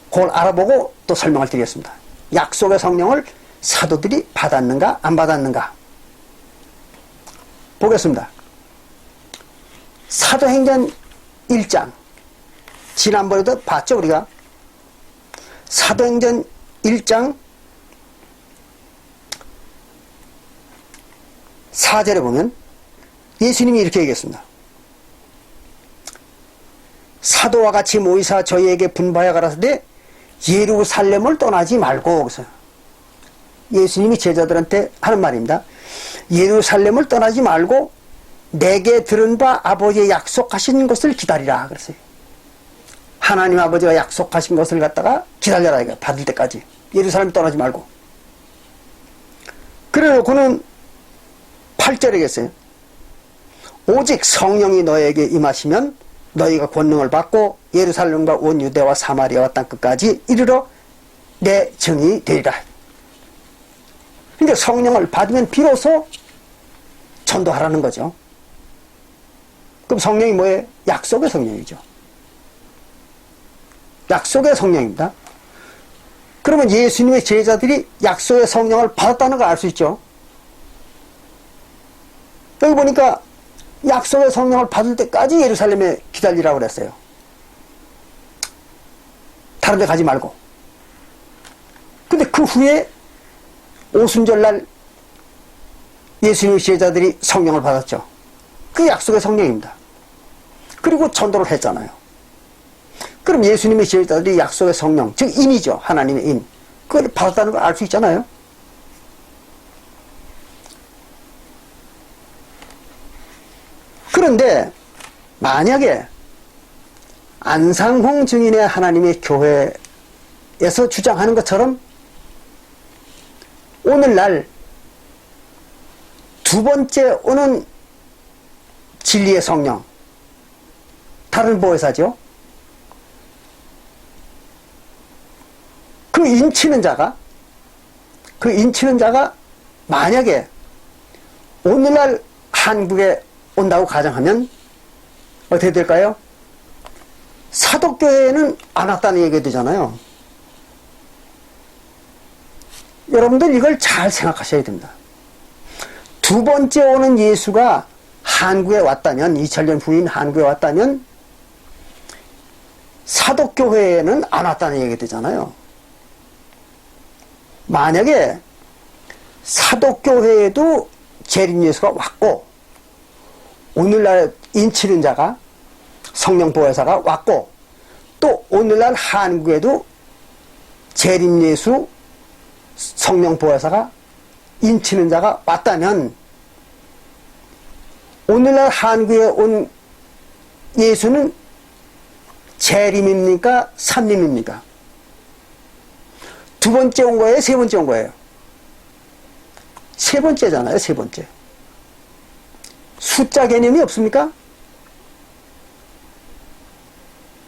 그걸 알아보고 또 설명을 드리겠습니다. 약속의 성령을 사도들이 받았는가 안 받았는가 보겠습니다. 사도행전 1장 지난번에도 봤죠 우리가. 사도행전 1장 4절에 보면 예수님이 이렇게 얘기했습니다. 사도와 같이 모이사 저희에게 분바야 가라사대 예루살렘을 떠나지 말고. 그래서 예수님이 제자들한테 하는 말입니다. 예루살렘을 떠나지 말고 내게 들은 바 아버지의 약속하신 것을 기다리라 그랬어요. 하나님 아버지가 약속하신 것을 갖다가 기다려라 이거 받을 때까지. 예루살렘 떠나지 말고. 그래놓고는 8절이겠어요. 오직 성령이 너에게 임하시면 너희가 권능을 받고 예루살렘과 온 유대와 사마리아와 땅끝까지 이르러 내 증인이 되리라. 그러니까 성령을 받으면 비로소 전도하라는 거죠. 그럼 성령이 뭐예요? 약속의 성령이죠. 약속의 성령입니다. 그러면 예수님의 제자들이 약속의 성령을 받았다는 걸 알 수 있죠. 여기 보니까 약속의 성령을 받을 때까지 예루살렘에 기다리라고 그랬어요. 다른 데 가지 말고. 근데 그 후에 오순절날 예수님의 제자들이 성령을 받았죠. 그 약속의 성령입니다. 그리고 전도를 했잖아요. 그럼 예수님의 제자들이 약속의 성령, 즉 인이죠. 하나님의 인. 그걸 받았다는 걸 알 수 있잖아요. 그런데 만약에 안상홍 증인의 하나님의 교회에서 주장하는 것처럼 오늘날 두 번째 오는 진리의 성령, 다른 보혜사죠. 그 인치는 자가 만약에 오늘날 한국에 온다고 가정하면 어떻게 될까요? 사도교회에는 안 왔다는 얘기가 되잖아요. 여러분들 이걸 잘 생각하셔야 됩니다. 두 번째 오는 예수가 한국에 왔다면, 2000년 후인 한국에 왔다면 사도교회에는 안 왔다는 얘기가 되잖아요. 만약에 사도교회에도 재림 예수가 왔고 오늘날 인치는 자가 성령 보혜사가 왔고 또 오늘날 한국에도 재림 예수 성령 보혜사가 인치는 자가 왔다면 오늘날 한국에 온 예수는 재림입니까? 삼림입니까? 두 번째 온 거예요? 세 번째 온 거예요? 세 번째잖아요. 세 번째. 숫자 개념이 없습니까?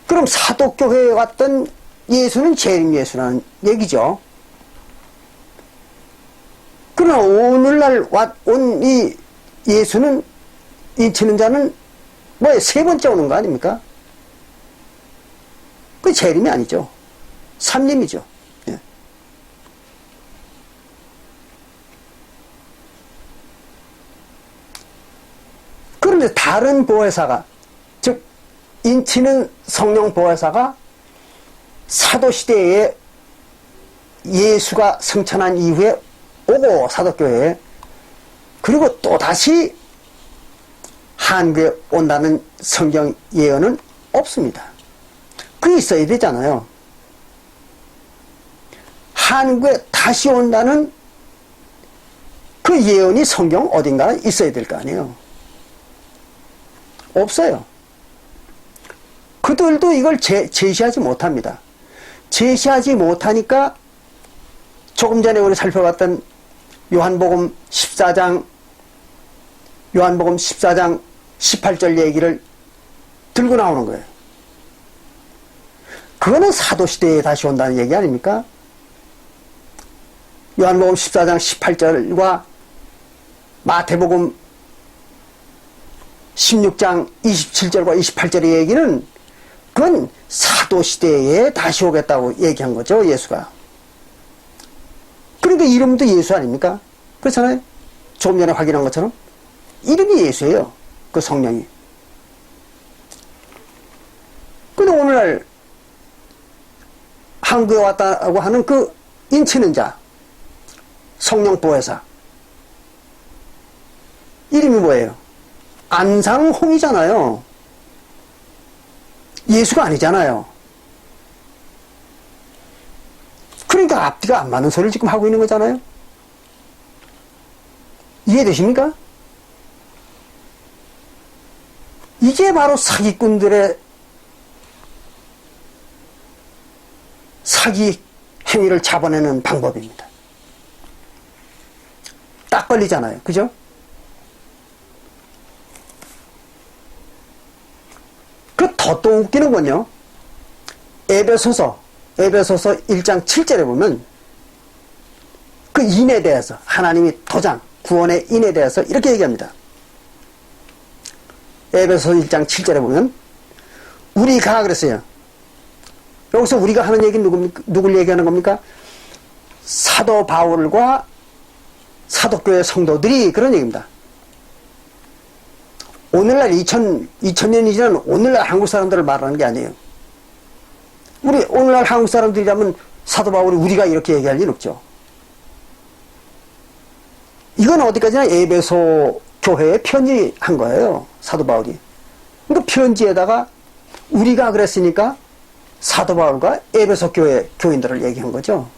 그럼 사도교회에 왔던 예수는 재림 예수라는 얘기죠. 그러나 오늘날 온 이 예수는 인치는 자는 뭐예요? 세 번째 오는 거 아닙니까? 그 재림이 아니죠. 삼림이죠. 예. 그런데 다른 보혜사가, 즉 인치는 성령 보혜사가 사도시대에 예수가 승천한 이후에 오고 사도교회에, 그리고 또다시 한국에 온다는 성경 예언은 없습니다. 그게 있어야 되잖아요. 한국에 다시 온다는 그 예언이 성경 어딘가에 있어야 될 거 아니에요. 없어요. 그들도 이걸 제시하지 못합니다. 제시하지 못하니까 조금 전에 우리 살펴봤던 요한복음 14장 요한복음 14장 18절 얘기를 들고 나오는 거예요. 그거는 사도시대에 다시 온다는 얘기 아닙니까? 요한복음 14장 18절과 마태복음 16장 27절과 28절의 얘기는 그건 사도시대에 다시 오겠다고 얘기한 거죠, 예수가. 그러니까 이름도 예수 아닙니까? 그렇잖아요. 조금 전에 확인한 것처럼 이름이 예수예요, 그 성령이. 근데 오늘날 한국에 왔다고 하는 그 인치는 자, 성령 보혜사, 이름이 뭐예요? 안상홍이잖아요. 예수가 아니잖아요. 그러니까 앞뒤가 안 맞는 소리를 지금 하고 있는 거잖아요. 이해되십니까? 이게 바로 사기꾼들의 사기 행위를 잡아내는 방법입니다. 딱 걸리잖아요. 그죠? 그 더 또 웃기는 건요. 에베소서 1장 7절에 보면 그 인에 대해서 하나님이 도장, 구원의 인에 대해서 이렇게 얘기합니다. 에베소서 1장 7절에 보면 우리가 그랬어요. 여기서 우리가 하는 얘기는 누굴 얘기하는 겁니까? 사도 바울과 사도교회 성도들이 그런 얘기입니다. 오늘날 2000년이 지난 오늘날 한국 사람들을 말하는 게 아니에요. 우리 오늘날 한국 사람들이라면 사도 바울이 우리가 이렇게 얘기할 일 없죠. 이건 어디까지나 에베소 교회에 편지한 거예요, 사도 바울이. 그러니까 편지에다가 우리가 그랬으니까 사도 바울과 에베소 교회 교인들을 얘기한 거죠.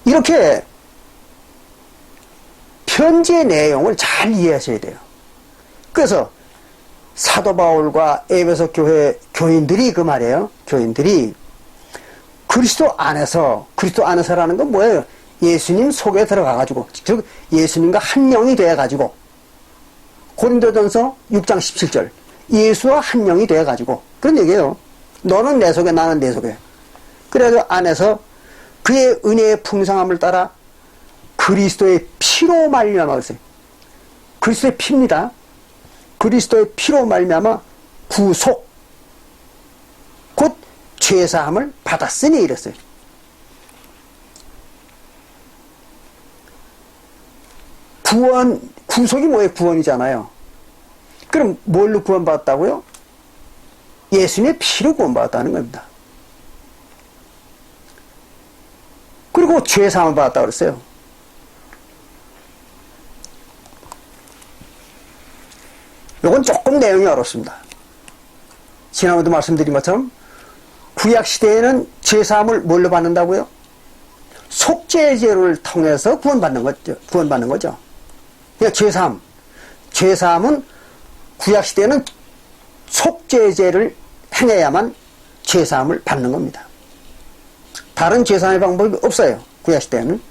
이렇게 편지의 내용을 잘 이해하셔야 돼요. 그래서 사도 바울과 에베소 교회 교인들이 그 말이에요. 교인들이 그리스도 안에서라는 건 뭐예요? 예수님 속에 들어가가지고, 즉 예수님과 한 영이 되어가지고, 고린도전서 6장 17절 예수와 한 영이 되어가지고 그런 얘기예요. 너는 내 속에, 나는 내 속에. 그래서 안에서 그의 은혜의 풍성함을 따라 그리스도의 피로 말미암아, 그리스도의 피입니다. 그리스도의 피로 말미암아 구속, 곧 죄사함을 받았으니 이랬어요. 구속이 뭐예요? 구원이잖아요. 그럼 뭘로 구원받았다고요? 예수님의 피로 구원받았다는 겁니다. 그리고 죄사함을 받았다고 그랬어요. 이건 조금 내용이 어렵습니다. 지난번에도 말씀드린 것처럼 구약시대에는 죄사함을 뭘로 받는다고요? 속죄제를 통해서 구원받는 거죠. 그러니까 죄사함은 구약시대에는 속죄제를 행해야만 죄사함을 받는 겁니다. 다른 죄사함의 방법이 없어요, 구약시대에는.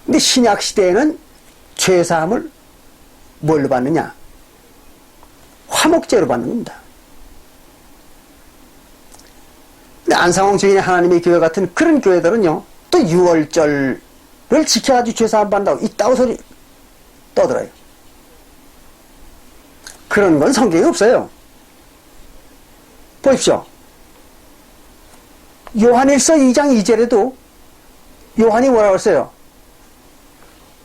근데 신약시대에는 죄사함을 뭘로 받느냐? 화목제로 받는 겁니다. 근데 안상홍 주인의 하나님의 교회 같은 그런 교회들은요, 또 6월절을 지켜가지고 죄사함 받는다고 이따구 소리 떠들어요. 그런 건 성경에 없어요. 보십시오. 요한일서 2장 2절에도 요한이 뭐라고 했어요?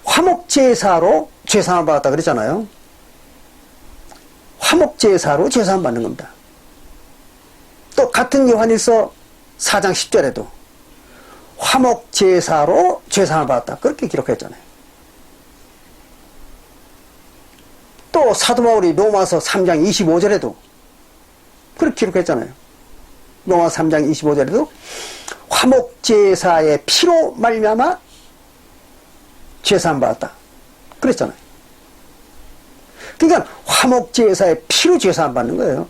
화목제사로 죄사함을 받았다 그랬잖아요. 화목제사로 죄사함 받는 겁니다. 또 같은 요한일서 4장 10절에도 화목제사로 죄사함을 받았다 그렇게 기록했잖아요. 또 사도 바울이 로마서 3장 25절에도 그렇게 기록했잖아요. 로마서 3장 25절에도 화목제사의 피로 말미암아 죄사함 받았다 그랬잖아요. 그러니까 화목제사의 피로 죄사함 받는 거예요.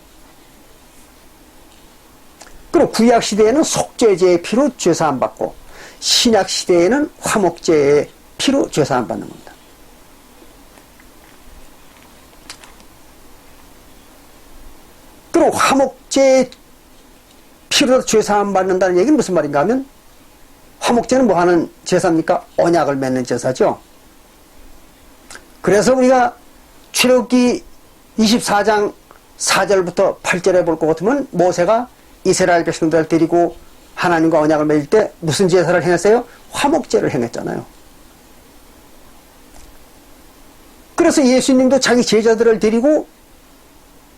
그리고 구약시대에는 속죄제의 피로 죄사함 받고, 신약 시대에는 화목제의 피로 죄사함 받는 겁니다. 그럼 화목제의 피로 죄사함 받는다는 얘기는 무슨 말인가 하면, 화목제는 뭐 하는 제사입니까? 언약을 맺는 제사죠. 그래서 우리가 출애굽기 24장 4절부터 8절에 볼 것 같으면, 모세가 이스라엘 백성들을 데리고 하나님과 언약을 맺을 때 무슨 제사를 행했어요? 화목제를 행했잖아요. 그래서 예수님도 자기 제자들을 데리고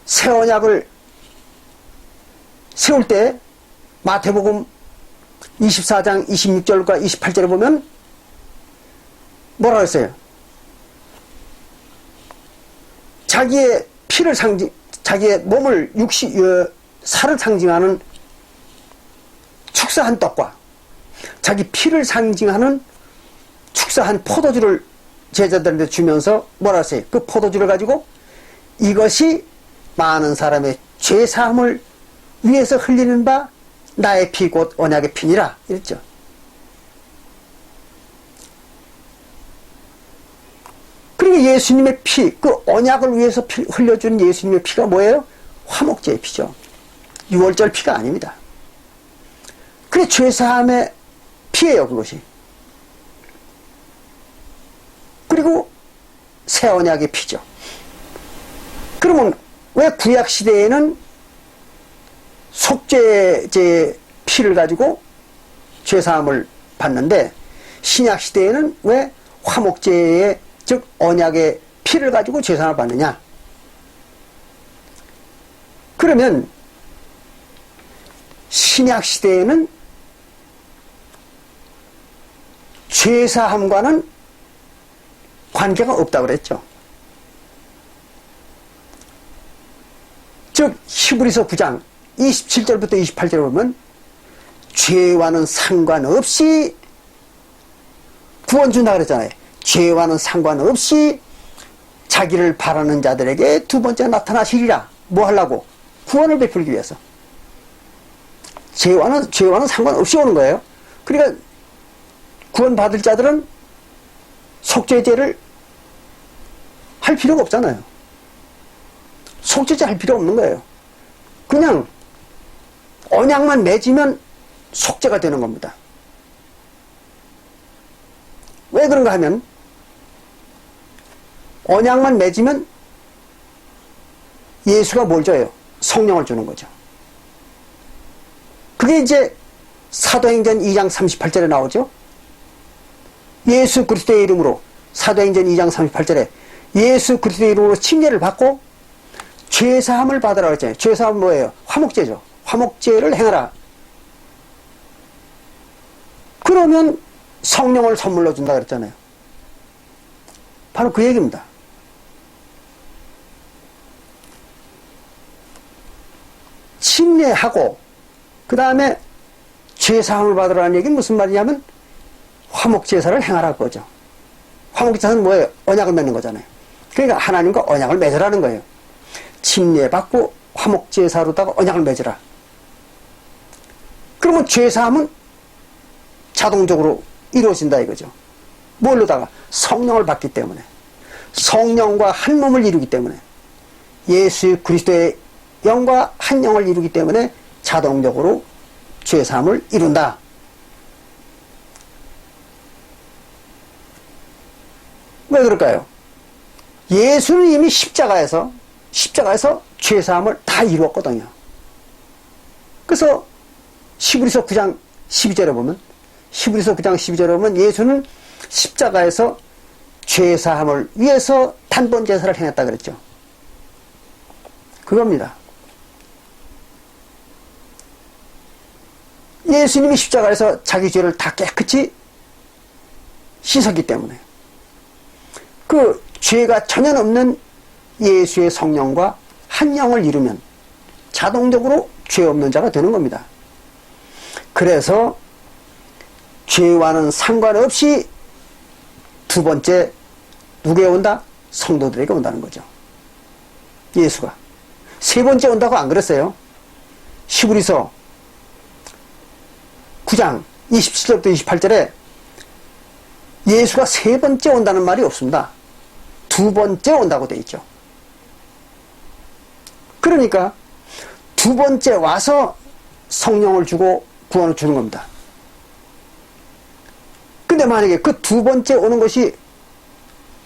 새 언약을 세울 때 마태복음 24장 26절과 28절에 보면 뭐라고 했어요? 자기의 피를 자기의 몸을 살을 상징하는 축사한 떡과 자기 피를 상징하는 축사한 포도주를 제자들한테 주면서 뭐라 했어요? 그 포도주를 가지고 이것이 많은 사람의 죄사함을 위해서 흘리는 바 나의 피 곧 언약의 피니라 이랬죠. 그리고 예수님의 피, 그 언약을 위해서 흘려준 예수님의 피가 뭐예요? 화목제의 피죠. 6월절 피가 아닙니다. 그래 죄사함의 피예요, 그것이. 그리고 새 언약의 피죠. 그러면 왜 구약 시대에는 속죄제 피를 가지고 죄사함을 받는데 신약 시대에는 왜 화목제의 즉 언약의 피를 가지고 죄사함을 받느냐? 그러면 신약 시대에는 죄사함과는 관계가 없다고 그랬죠. 즉 히브리서 9장 27절부터 28절에 보면 죄와는 상관없이 구원 준다 그랬잖아요. 죄와는 상관없이 자기를 바라는 자들에게 두 번째 나타나시리라. 뭐 하려고? 구원을 베풀기 위해서. 죄와는 상관없이 오는 거예요. 그러니까 구원 받을 자들은 속죄제를 할 필요가 없잖아요. 속죄제 할 필요 없는 거예요. 그냥 언약만 맺으면 속죄가 되는 겁니다. 왜 그런가 하면 언약만 맺으면 예수가 뭘 줘요? 성령을 주는 거죠. 그게 이제 사도행전 2장 38절에 나오죠. 예수 그리스도의 이름으로 사도행전 2장 38절에 예수 그리스도의 이름으로 침례를 받고 죄사함을 받으라 그랬잖아요. 죄사함은 뭐예요? 화목제죠. 화목제를 행하라. 그러면 성령을 선물로 준다 그랬잖아요. 바로 그 얘기입니다. 침례하고 그 다음에 죄사함을 받으라는 얘기는 무슨 말이냐면 화목제사를 행하라 그거죠. 화목제사는 뭐예요? 언약을 맺는 거잖아요. 그러니까 하나님과 언약을 맺으라는 거예요. 침례받고 화목제사로다가 언약을 맺으라. 그러면 죄사함은 자동적으로 이루어진다 이거죠. 뭘로다가? 성령을 받기 때문에. 성령과 한 몸을 이루기 때문에. 예수 그리스도의 영과 한 영을 이루기 때문에 자동적으로 죄사함을 이룬다. 왜 그럴까요? 예수는 이미 십자가에서 죄사함을 다 이루었거든요. 그래서 히브리서 9장 12절에 보면 예수는 십자가에서 죄사함을 위해서 단번 제사를 행했다 그랬죠. 그겁니다. 예수님이 십자가에서 자기 죄를 다 깨끗이 씻었기 때문에 그 죄가 전혀 없는 예수의 성령과 한 영을 이루면 자동적으로 죄 없는 자가 되는 겁니다. 그래서 죄와는 상관없이 두 번째 누구에 온다? 성도들에게 온다는 거죠. 예수가. 세 번째 온다고 안 그랬어요. 히브리서 9장 27절부터 28절에 예수가 세 번째 온다는 말이 없습니다. 두 번째 온다고 되어 있죠. 그러니까 두 번째 와서 성령을 주고 구원을 주는 겁니다. 근데 만약에 그 두 번째 오는 것이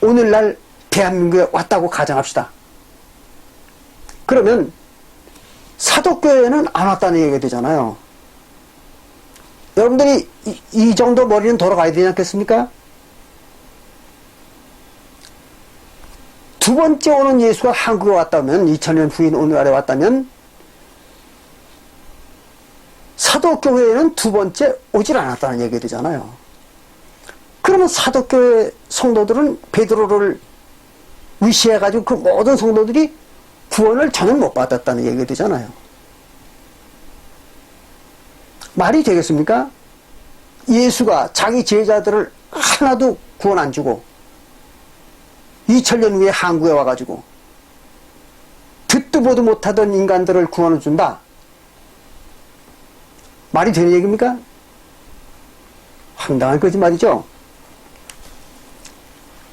오늘날 대한민국에 왔다고 가정합시다. 그러면 사도교회는 안 왔다는 얘기가 되잖아요. 여러분들이 이 정도 머리는 돌아가야 되지 않겠습니까? 두 번째 오는 예수가 한국에 왔다면, 2000년 후인 오늘날에 왔다면 사도교회에는 두 번째 오질 않았다는 얘기가 되잖아요. 그러면 사도교회 성도들은 베드로를 위시해가지고 그 모든 성도들이 구원을 전혀 못 받았다는 얘기가 되잖아요. 말이 되겠습니까? 예수가 자기 제자들을 하나도 구원 안 주고 2000년 후에 한국에 와가지고 듣도 보도 못하던 인간들을 구원을 준다? 말이 되는 얘기입니까? 황당한 거짓말이죠.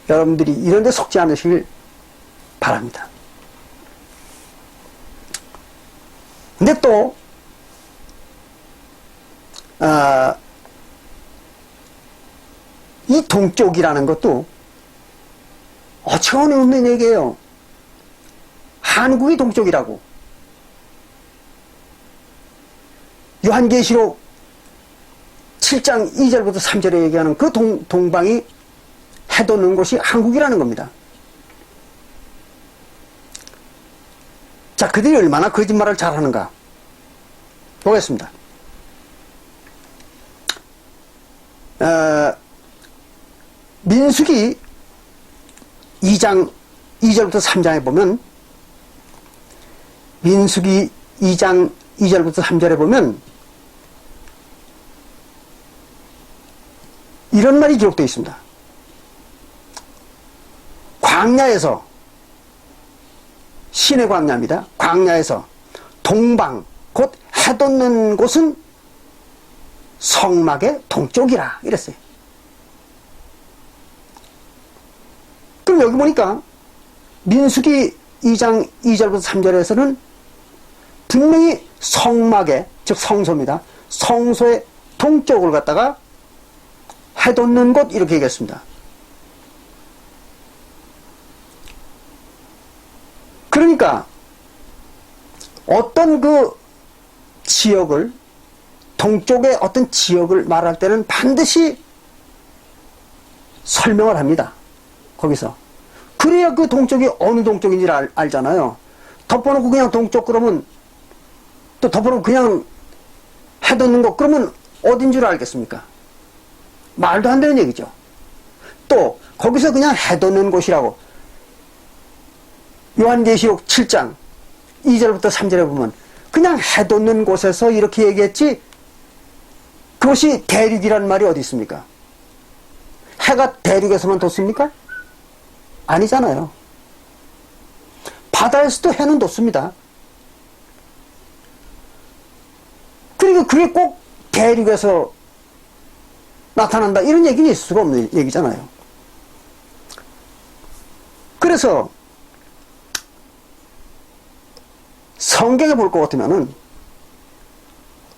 여러분들이 이런 데 속지 않으시길 바랍니다. 근데 또 이 동쪽이라는 것도 어처구니 없는 얘기예요. 한국이 동쪽이라고. 요한계시록 7장 2절부터 3절에 얘기하는 그 동방이 해돋는 곳이 한국이라는 겁니다. 자, 그들이 얼마나 거짓말을 잘하는가 보겠습니다. 민수기 2장 2절부터 3장에 보면, 민수기 2장 2절부터 3절에 보면 이런 말이 기록되어 있습니다. 광야에서, 신의 광야입니다. 광야에서 동방, 곧 해돋는 곳은 성막의 동쪽이라 이랬어요. 그럼 여기 보니까 민수기 2장 2절부터 3절에서는 분명히 성막의, 즉 성소입니다. 성소의 동쪽을 갖다가 해돋는 곳 이렇게 얘기했습니다. 그러니까 어떤 그 지역을, 동쪽의 어떤 지역을 말할 때는 반드시 설명을 합니다. 거기서. 그래야 그 동쪽이 어느 동쪽인지 알잖아요. 덮어놓고 그냥 동쪽 그러면, 또 덮어놓고 그냥 해돋는 것 그러면 어딘 줄 알겠습니까? 말도 안 되는 얘기죠. 또 거기서 그냥 해돋는 곳이라고 요한계시록 7장 2절부터 3절에 보면 그냥 해돋는 곳에서 이렇게 얘기했지, 그것이 대륙이라는 말이 어디 있습니까? 해가 대륙에서만 돋습니까? 아니잖아요. 바다에서도 해는 돋습니다. 그러니까 그게 꼭 대륙에서 나타난다 이런 얘기는 있을 수가 없는 얘기잖아요. 그래서 성경에 볼 것 같으면은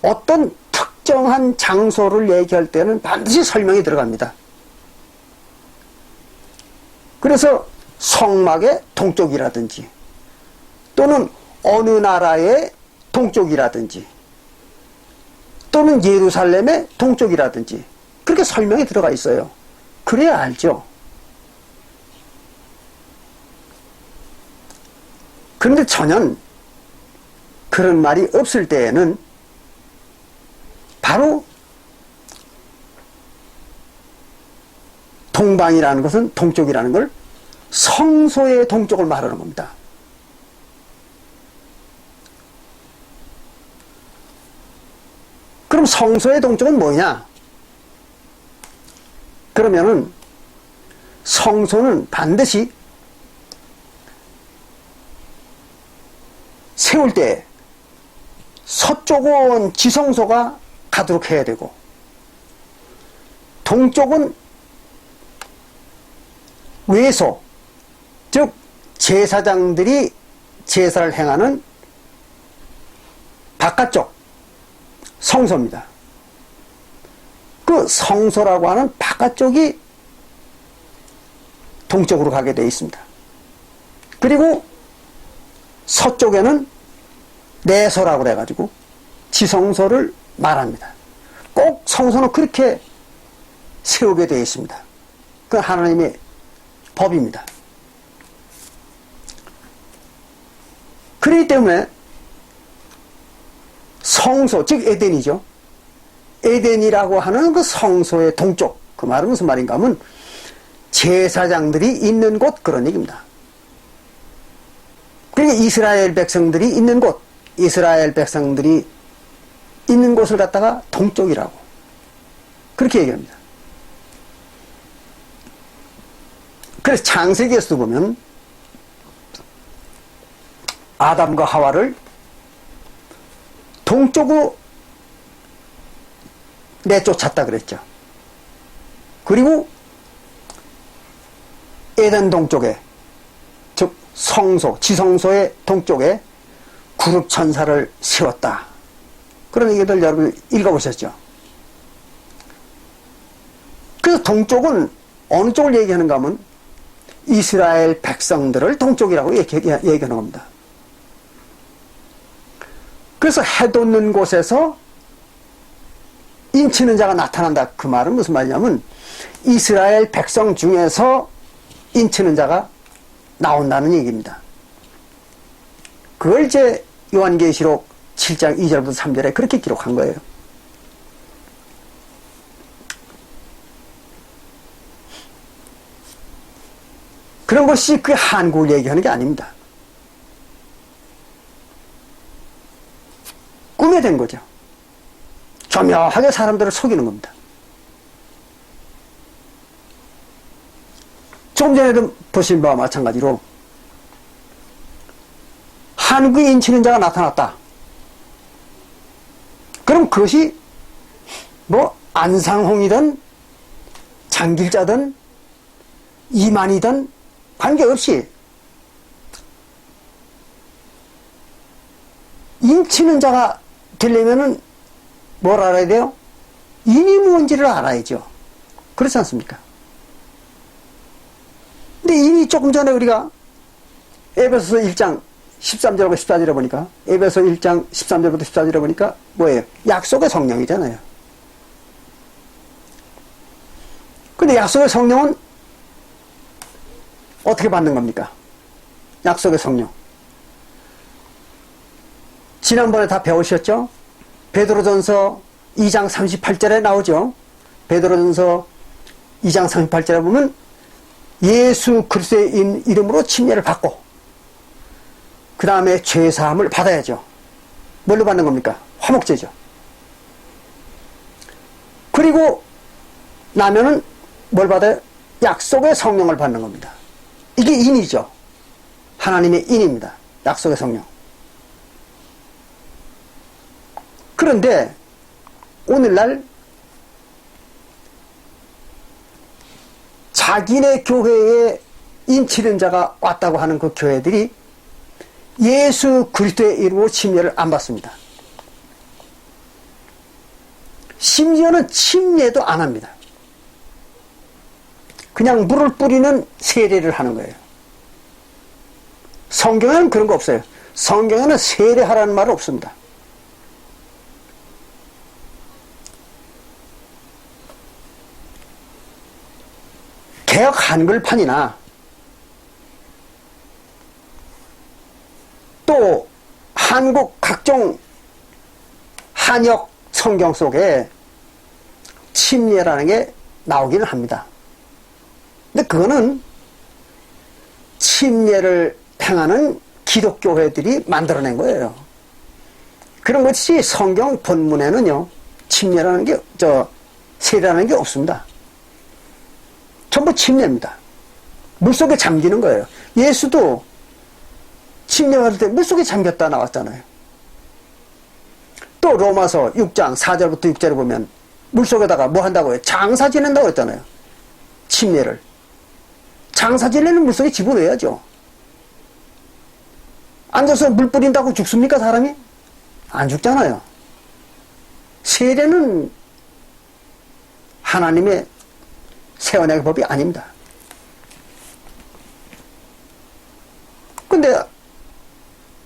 어떤 특정한 장소를 얘기할 때는 반드시 설명이 들어갑니다. 그래서 성막의 동쪽이라든지 또는 어느 나라의 동쪽이라든지 또는 예루살렘의 동쪽이라든지 그렇게 설명이 들어가 있어요. 그래야 알죠. 그런데 전혀 그런 말이 없을 때에는 바로 동방이라는 것은, 동쪽이라는 걸 성소의 동쪽을 말하는 겁니다. 그럼 성소의 동쪽은 뭐냐? 그러면은 성소는 반드시 세울 때 서쪽은 지성소가 가도록 해야 되고, 동쪽은 외소, 즉 제사장들이 제사를 행하는 바깥쪽 성소입니다. 그 성소라고 하는 바깥쪽이 동쪽으로 가게 되어 있습니다. 그리고 서쪽에는 내소라고 그래가지고 지성소를 말합니다. 꼭 성소는 그렇게 세우게 되어 있습니다. 그건 하나님의 법입니다. 그렇기 때문에 성소, 즉 에덴이죠. 에덴이라고 하는 그 성소의 동쪽, 그 말은 무슨 말인가 하면 제사장들이 있는 곳, 그런 얘기입니다. 그러니까 이스라엘 백성들이 있는 곳, 이스라엘 백성들이 있는 곳을 갖다가 동쪽이라고 그렇게 얘기합니다. 그래서 창세기에서도 보면 아담과 하와를 동쪽으로 내쫓았다 그랬죠. 그리고 에덴 동쪽에, 즉 성소, 지성소의 동쪽에 구름 천사를 세웠다. 그런 얘기들 여러분 읽어보셨죠? 그래서 동쪽은 어느 쪽을 얘기하는가 하면 이스라엘 백성들을 동쪽이라고 얘기하는 겁니다. 그래서 해 돋는 곳에서 인치는 자가 나타난다. 그 말은 무슨 말이냐면 이스라엘 백성 중에서 인치는 자가 나온다는 얘기입니다. 그걸 이제 요한계시록 7장 2절부터 3절에 그렇게 기록한 거예요. 그런 것이 그 한국을 얘기하는 게 아닙니다. 꿈에 된 거죠. 조묘하게 사람들을 속이는 겁니다. 조금 전에도 보신 바와 마찬가지로 한국에 인치는 자가 나타났다. 그럼 그것이 뭐 안상홍이든 장길자든 이만이든 관계없이 인치는 자가 되려면은 뭘 알아야 돼요? 인이 뭔지를 알아야죠. 그렇지 않습니까? 근데 인이 조금 전에 우리가 에베소서 1장 13절하고 14절에 보니까 에베소 1장 13절부터 14절에 보니까 뭐예요? 약속의 성령이잖아요. 근데 약속의 성령은 어떻게 받는 겁니까? 약속의 성령. 지난번에 다 배우셨죠? 베드로전서 2장 38절에 나오죠. 베드로전서 2장 38절에 보면 예수 그리스도의 이름으로 침례를 받고 그 다음에 죄사함을 받아야죠. 뭘로 받는 겁니까? 화목제죠. 그리고 나면은 뭘 받아요? 약속의 성령을 받는 겁니다. 이게 인이죠. 하나님의 인입니다. 약속의 성령. 그런데 오늘날 자기네 교회에 인치는 자가 왔다고 하는 그 교회들이 예수 그리스도의 이름으로 침례를 안 받습니다. 심지어는 침례도 안 합니다. 그냥 물을 뿌리는 세례를 하는 거예요. 성경에는 그런 거 없어요. 성경에는 세례하라는 말은 없습니다. 개역 한글판이나 또 한국 각종 한역 성경 속에 침례라는 게 나오기는 합니다. 근데 그거는 침례를 행하는 기독교회들이 만들어낸 거예요. 그런 것이 성경 본문에는요, 침례라는 게, 세례라는 게 없습니다. 전부 침례입니다. 물속에 잠기는 거예요. 예수도 침례받을 때 물속에 잠겼다 나왔잖아요. 또 로마서 6장 4절부터 6절에 보면 물속에다가 뭐 한다고요? 장사 지낸다고 했잖아요. 침례를. 장사 지내는 물속에 집어넣어야죠. 앉아서 물 뿌린다고 죽습니까, 사람이? 안 죽잖아요. 세례는 하나님의 새 언약의 법이 아닙니다. 근데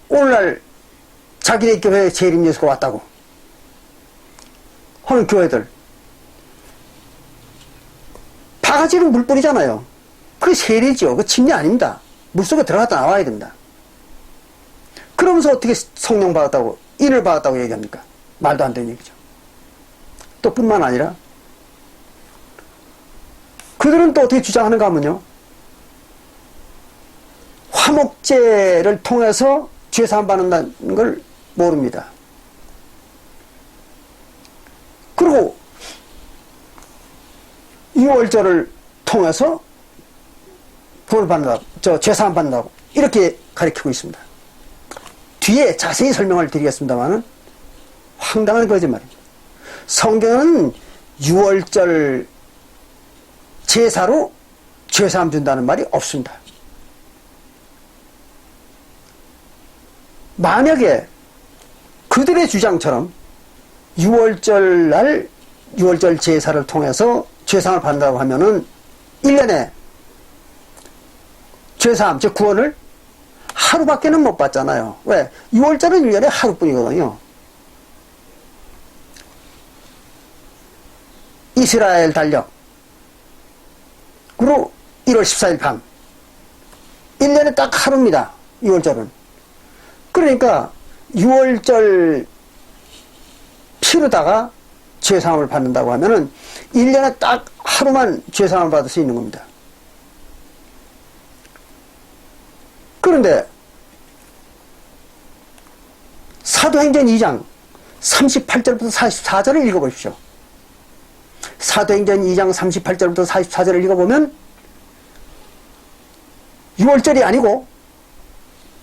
오늘날 자기네 교회에 재림 예수가 왔다고 하는 교회들 바가지로 물 뿌리잖아요. 그게 세례죠. 그 침례 아닙니다. 물속에 들어갔다 나와야 됩니다. 그러면서 어떻게 성령 받았다고, 인을 받았다고 얘기합니까? 말도 안 되는 얘기죠. 또 뿐만 아니라 그들은 또 어떻게 주장하는가 하면요, 화목제를 통해서 죄사함 받는다는 걸 모릅니다. 그리고 유월절을 통해서 구원을 받는다고, 죄사함 받는다고 이렇게 가르치고 있습니다. 뒤에 자세히 설명을 드리겠습니다만은 황당한 거짓말입니다. 성경은 유월절 제사로 죄사함 준다는 말이 없습니다. 만약에 그들의 주장처럼 유월절 날 유월절 제사를 통해서 죄사함을 받는다고 하면은 1년에 죄사함, 즉 구원을 하루밖에는 못 받잖아요. 왜? 6월절은 1년에 하루뿐이거든요. 이스라엘 달력으로 1월 14일 밤 1년에 딱 하루입니다. 6월절은. 그러니까 6월절 피르다가 죄사함을 받는다고 하면은 1년에 딱 하루만 죄사함을 받을 수 있는 겁니다. 그런데 사도행전 2장 38절부터 44절을 읽어보십시오. 사도행전 2장 38절부터 44절을 읽어보면 6월절이 아니고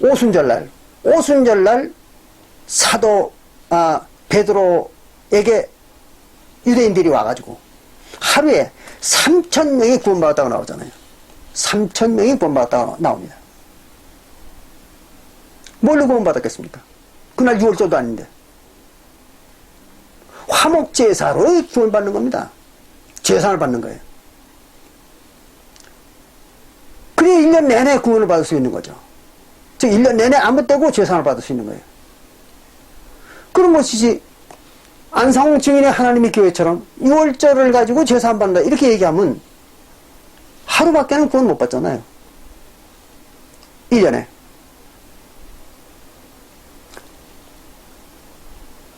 오순절날 사도 베드로에게 유대인들이 와가지고 하루에 3,000명이 구원받았다고 나오잖아요. 3,000명이 구원받았다고 나옵니다. 뭘로 구원받았겠습니까? 그날 6월절도 아닌데. 화목제사로 구원받는 겁니다. 제사를 받는 거예요. 그래 1년 내내 구원을 받을 수 있는 거죠. 즉 1년 내내 아무 때고 제사를 받을 수 있는 거예요. 그런 것이지 안상홍 증인의 하나님의 교회처럼 6월절을 가지고 제사 안 받는다 이렇게 얘기하면 하루밖에는 구원 못 받잖아요. 1년에.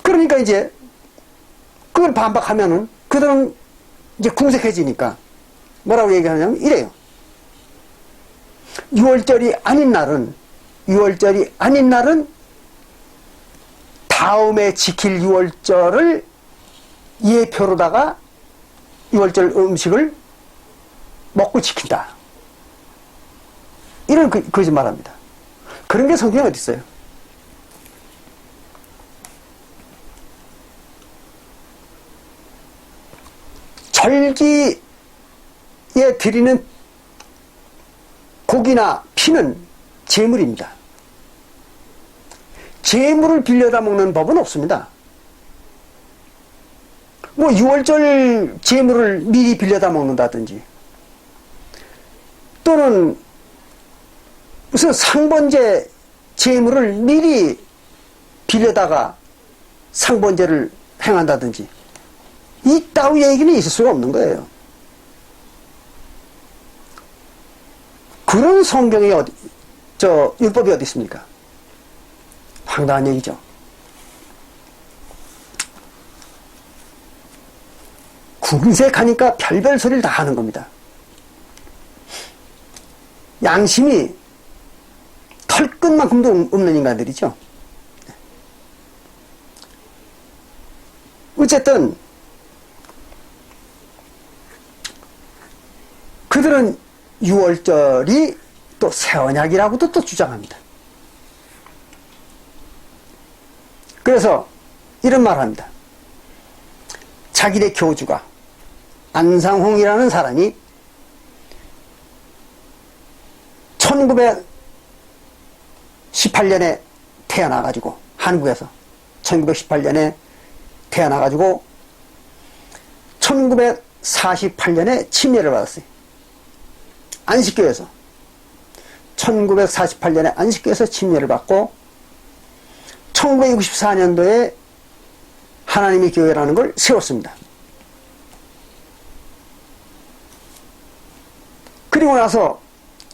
그러니까 이제 그걸 반박하면은 그들은 이제 궁색해지니까 뭐라고 얘기하냐면 이래요. 6월절이 아닌 날은 다음에 지킬 6월절을 예표로다가 6월절 음식을 먹고 지킨다. 이런 거짓말합니다. 그런 게 성경에 어디 있어요? 절기에 드리는 고기나 피는 제물입니다. 제물을 빌려다 먹는 법은 없습니다. 뭐 6월절 제물을 미리 빌려다 먹는다든지 또는 무슨 상번제 제물을 미리 빌려다가 상번제를 행한다든지 이따위 얘기는 있을 수가 없는 거예요. 그런 성경의 율법이 어디 있습니까? 황당한 얘기죠. 궁색하니까 별별 소리를 다 하는 겁니다. 양심이 털끝만큼도 없는 인간들이죠. 어쨌든 그들은 6월절이 또 새 언약이라고도 또 주장합니다. 그래서 이런 말을 합니다. 자기네 교주가 안상홍이라는 사람이 1918년에 태어나가지고 한국에서 1918년에 태어나가지고 1948년에 침례를 받았어요. 안식교에서 1948년에 안식교에서 침례를 받고 1964년도에 하나님의 교회라는 걸 세웠습니다. 그리고 나서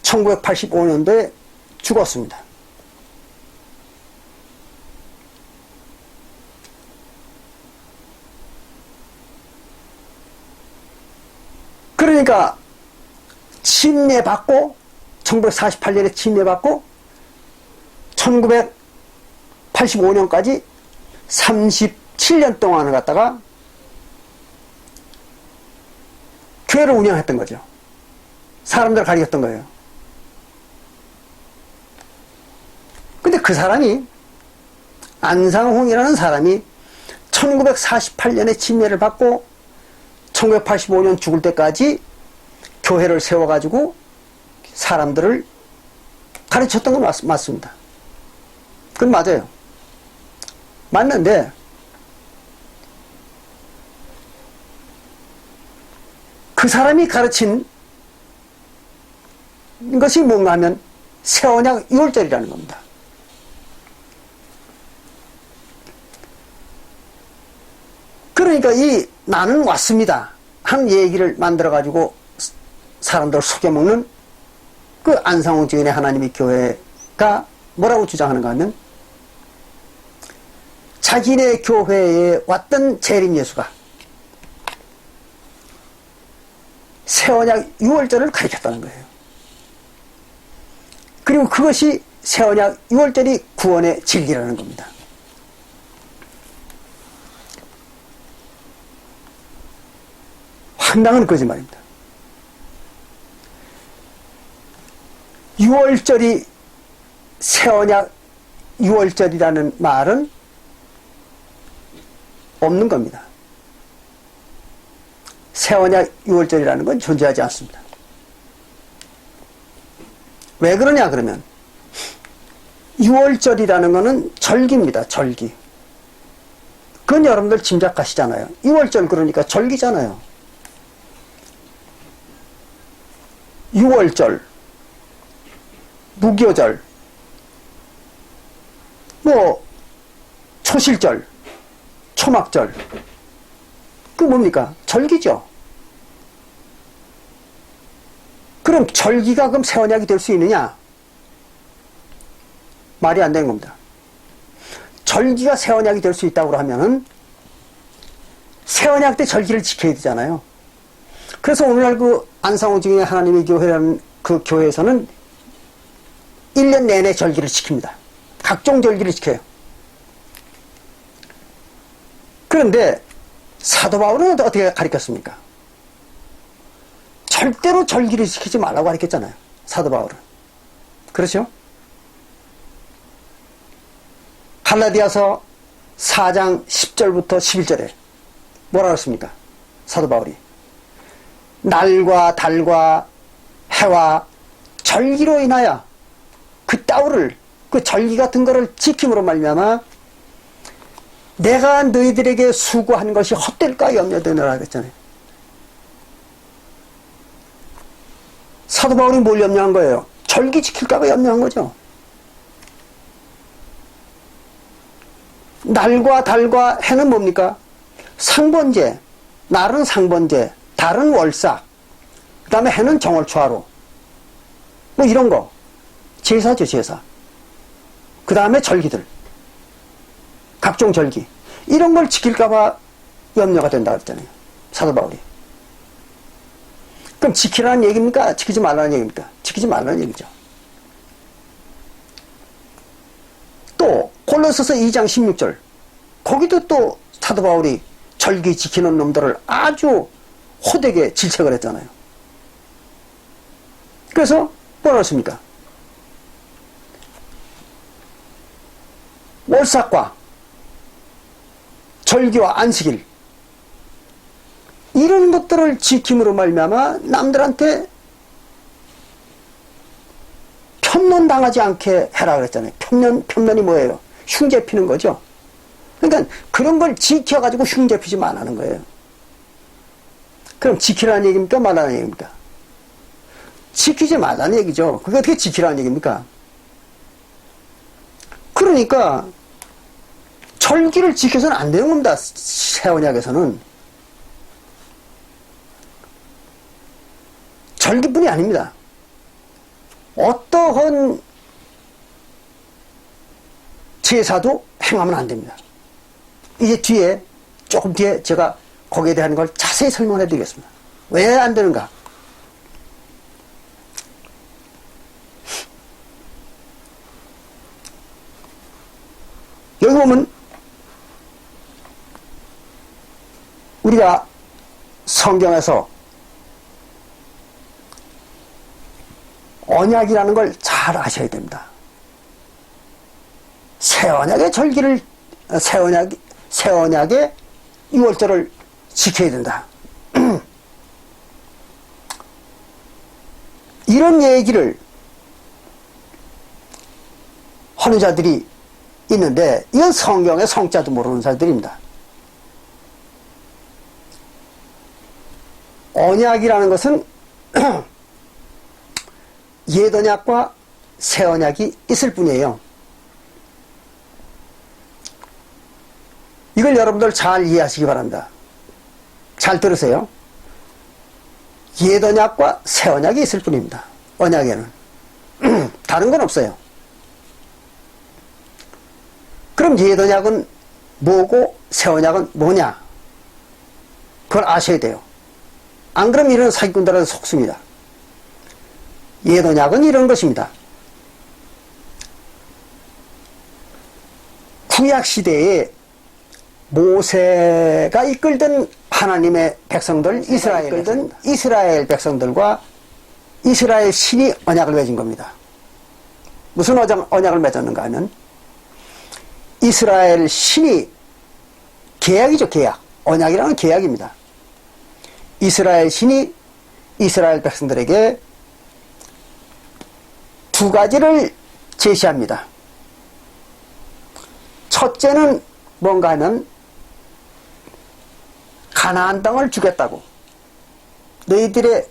1985년도에 죽었습니다. 그러니까 침례받고 1948년에 침례받고 1985년까지 37년 동안을 갖다가 교회를 운영했던 거죠. 사람들을 가리켰던 거예요. 근데 그 사람이 안상홍이라는 사람이 1948년에 침례를 받고 1985년 죽을 때까지 교회를 세워가지고 사람들을 가르쳤던 건 맞습니다. 그건 맞아요. 맞는데 그 사람이 가르친 것이 뭔가 하면 새언약 유월절이라는 겁니다. 그러니까 이 나는 왔습니다 한 얘기를 만들어 가지고 사람들을 속여먹는 그 안상홍 증인의 하나님의 교회가 뭐라고 주장하는가 하면 자기네 교회에 왔던 재림 예수가 새언약 유월절을 가르쳤다는 거예요. 그리고 그것이 새언약 유월절이 구원의 진리라는 겁니다. 황당한 거짓말입니다. 유월절이 새언약 유월절이라는 말은 없는 겁니다. 새언약 유월절이라는 건 존재하지 않습니다. 왜 그러냐 그러면 유월절이라는 거는 절기입니다. 절기. 그건 여러분들 짐작하시잖아요. 유월절 그러니까 절기잖아요. 유월절, 무교절, 뭐 초실절, 초막절, 그 뭡니까? 절기죠. 그럼 절기가 그럼 새언약이 될 수 있느냐? 말이 안 되는 겁니다. 절기가 새언약이 될 수 있다고 하면은 새언약 때 절기를 지켜야 되잖아요. 그래서 오늘날 그 안상홍 증인의 하나님의 교회라는 그 교회에서는 1년 내내 절기를 지킵니다. 각종 절기를 지켜요. 그런데 사도 바울은 어떻게 가르쳤습니까? 절대로 절기를 지키지 말라고 가르쳤잖아요. 사도 바울은. 그렇죠? 갈라디아서 4장 10절부터 11절에 뭐라고 했습니까? 사도 바울이 날과 달과 해와 절기로 인하여 그 따위를 그 절기 같은 거를 지킴으로 말미암아 내가 너희들에게 수고한 것이 헛될까 염려되느라 그랬잖아요. 사도 바울이 뭘 염려한 거예요? 절기 지킬까봐 염려한 거죠. 날과 달과 해는 뭡니까? 상번제, 날은 상번제, 달은 월삭, 그 다음에 해는 정월초하루, 뭐 이런 거. 제사죠, 제사. 그 다음에 절기들. 각종 절기. 이런 걸 지킬까봐 염려가 된다 그랬잖아요. 사도 바울이. 그럼 지키라는 얘기입니까? 지키지 말라는 얘기입니까? 지키지 말라는 얘기죠. 또 골로새서 2장 16절 거기도 또 사도 바울이 절기 지키는 놈들을 아주 호되게 질책을 했잖아요. 그래서 뭐라고 했습니까? 월삭과 절기와 안식일 이런 것들을 지킴으로 말미암아 남들한테 편론당하지 않게 해라 그랬잖아요. 편론이 뭐예요? 흉제 피는 거죠. 그러니까 그런 걸 지켜가지고 흉제 피지 말라는 거예요. 그럼 지키라는 얘기입니까? 말라는 얘기입니까? 지키지 말라는 얘기죠. 그게 어떻게 지키라는 얘기입니까? 그러니까 절기를 지켜서는 안 되는 겁니다. 새언약에서는. 절기뿐이 아닙니다. 어떠한 제사도 행하면 안 됩니다. 이제 조금 뒤에 제가 거기에 대한 걸 자세히 설명해 드리겠습니다. 왜 안 되는가? 여기 보면 우리가 성경에서 언약이라는 걸 잘 아셔야 됩니다. 새 언약의 유월절을 지켜야 된다. 이런 얘기를 하는 자들이 있는데 이건 성경의 성자도 모르는 자들입니다. 언약이라는 것은 옛 언약과 새 언약이 있을 뿐이에요. 이걸 여러분들 잘 이해하시기 바랍니다. 잘 들으세요. 옛 언약과 새 언약이 있을 뿐입니다. 언약에는 다른 건 없어요. 그럼 옛 언약은 뭐고 새 언약은 뭐냐? 그걸 아셔야 돼요. 안 그러면 이런 사기꾼들한테 속습니다. 옛 언약은 이런 것입니다. 구약 시대에 모세가 이끌던 하나님의 백성들, 이스라엘 백성들과 이스라엘 신이 언약을 맺은 겁니다. 무슨 언약을 맺었는가 하면 이스라엘 신이 계약이죠, 계약. 언약이라는 계약입니다. 이스라엘 신이 이스라엘 백성들에게 두 가지를 제시합니다. 첫째는 뭔가 하면 가나안 땅을 주겠다고, 너희들의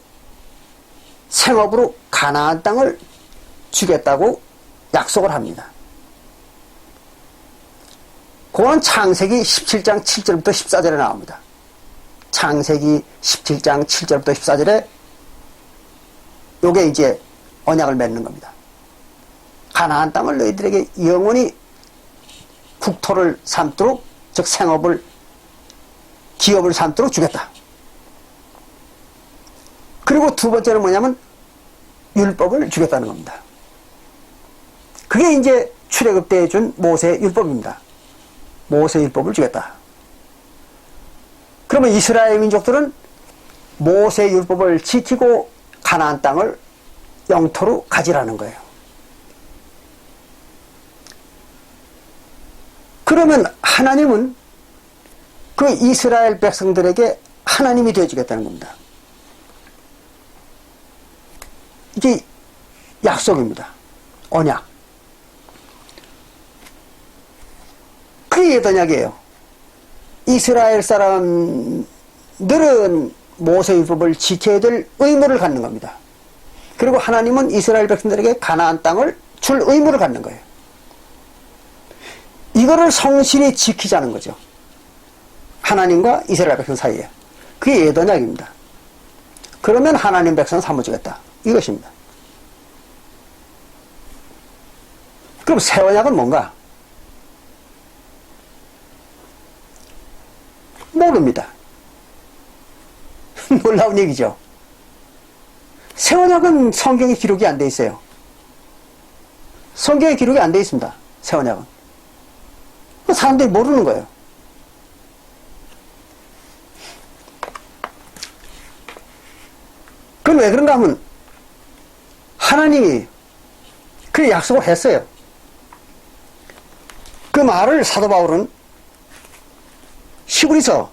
생업으로 가나안 땅을 주겠다고 약속을 합니다. 그건 창세기 17장 7절부터 14절에 나옵니다. 창세기 17장 7절부터 14절에 요게 이제 언약을 맺는 겁니다. 가나안 땅을 너희들에게 영원히 국토를 삼도록, 즉 생업을, 기업을 삼도록 주겠다. 그리고 두 번째는 뭐냐면 율법을 주겠다는 겁니다. 그게 이제 출애굽 때 준 모세의 율법입니다. 모세의 율법을 주겠다. 그러면 이스라엘 민족들은 모세의 율법을 지키고 가나안 땅을 영토로 가지라는 거예요. 그러면 하나님은 그 이스라엘 백성들에게 하나님이 되어주겠다는 겁니다. 이게 약속입니다. 언약. 그게 옛 언약이에요. 이스라엘 사람들은 모세율법을 지켜야 될 의무를 갖는 겁니다. 그리고 하나님은 이스라엘 백성들에게 가나안 땅을 줄 의무를 갖는 거예요. 이거를 성실히 지키자는 거죠. 하나님과 이스라엘 백성 사이에. 그게 옛 언약입니다. 그러면 하나님 백성 삼아주겠다. 이것입니다. 그럼 새 언약은 뭔가? 모릅니다. 놀라운 얘기죠. 새 언약은 성경에 기록이 안 돼 있어요. 성경에 기록이 안 돼 있습니다. 새 언약은. 사람들이 모르는 거예요. 그건 왜 그런가 하면 하나님이 그 약속을 했어요. 그 말을 사도 바울은 히브리서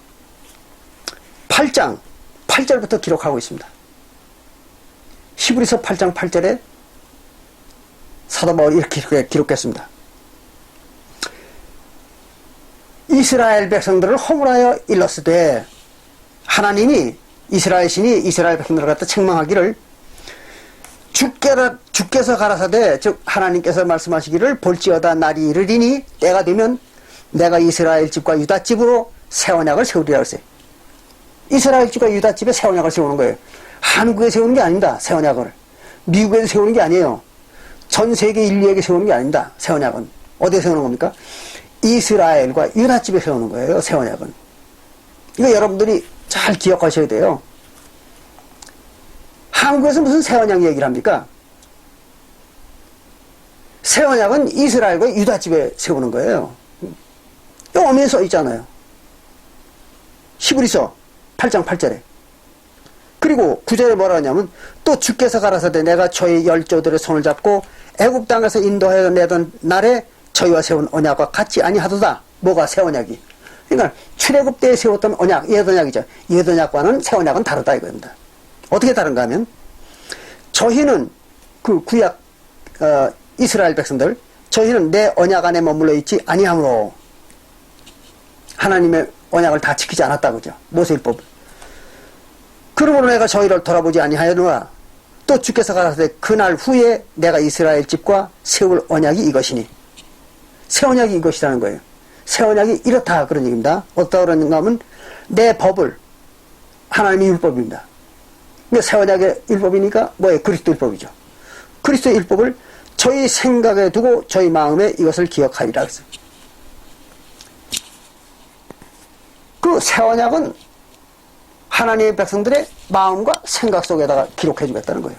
8장 8절부터 기록하고 있습니다. 히브리서 8장 8절에 사도 바울이 이렇게 기록했습니다. 이스라엘 백성들을 허물하여 일렀으되, 하나님이 이스라엘 신이 이스라엘 백성들을 갖다 책망하기를, 주께서 가라사대, 즉 하나님께서 말씀하시기를, 볼지어다 날이 이르리니 때가 되면 내가 이스라엘 집과 유다 집으로 새 언약을 세우리라 했어요. 이스라엘 집과 유다 집에 새 언약을 세우는 거예요. 한국에 세우는 게 아닙니다. 새 언약을 미국에서 세우는 게 아니에요. 전 세계 인류에게 세우는 게 아닙니다. 새 언약은 어디에 세우는 겁니까? 이스라엘과 유다 집에 세우는 거예요. 새 언약은. 이거 여러분들이 잘 기억하셔야 돼요. 한국에서 무슨 새 언약 얘기를 합니까? 새 언약은 이스라엘과 유다 집에 세우는 거예요. 엄연히 써 있잖아요. 히브리서 8장 8절에. 그리고 9절에 뭐라 하냐면, 또 주께서 가라사대 내가 저희 열조들의 손을 잡고 애굽 땅에서 인도하여 내던 날에 저희와 세운 언약과 같지 아니하도다. 뭐가 새 언약이? 그러니까 출애굽 때에 세웠던 언약, 옛 언약이죠. 옛 언약과는 새 언약은 다르다 이겁니다. 어떻게 다른가 하면, 저희는 그 구약 이스라엘 백성들, 저희는 내 언약 안에 머물러 있지 아니하므로 하나님의 언약을 다 지키지 않았다 그죠. 모세율법. 그러므로 내가 저희를 돌아보지 아니하였노라. 또 주께서 가라사대 그날 후에 내가 이스라엘 집과 세울 언약이 이것이니. 새 언약이 이것이라는 거예요. 새 언약이 이렇다 그런 얘기입니다. 어떻다 그러는가 하면 내 법을, 하나님의 율법입니다. 근데 새 언약의 율법이니까 뭐예요? 그리스도 율법이죠. 그리스도의 율법을 저희 생각에 두고 저희 마음에 이것을 기억하리라 했어요. 그 새 언약은 하나님의 백성들의 마음과 생각 속에다가 기록해 주겠다는 거예요.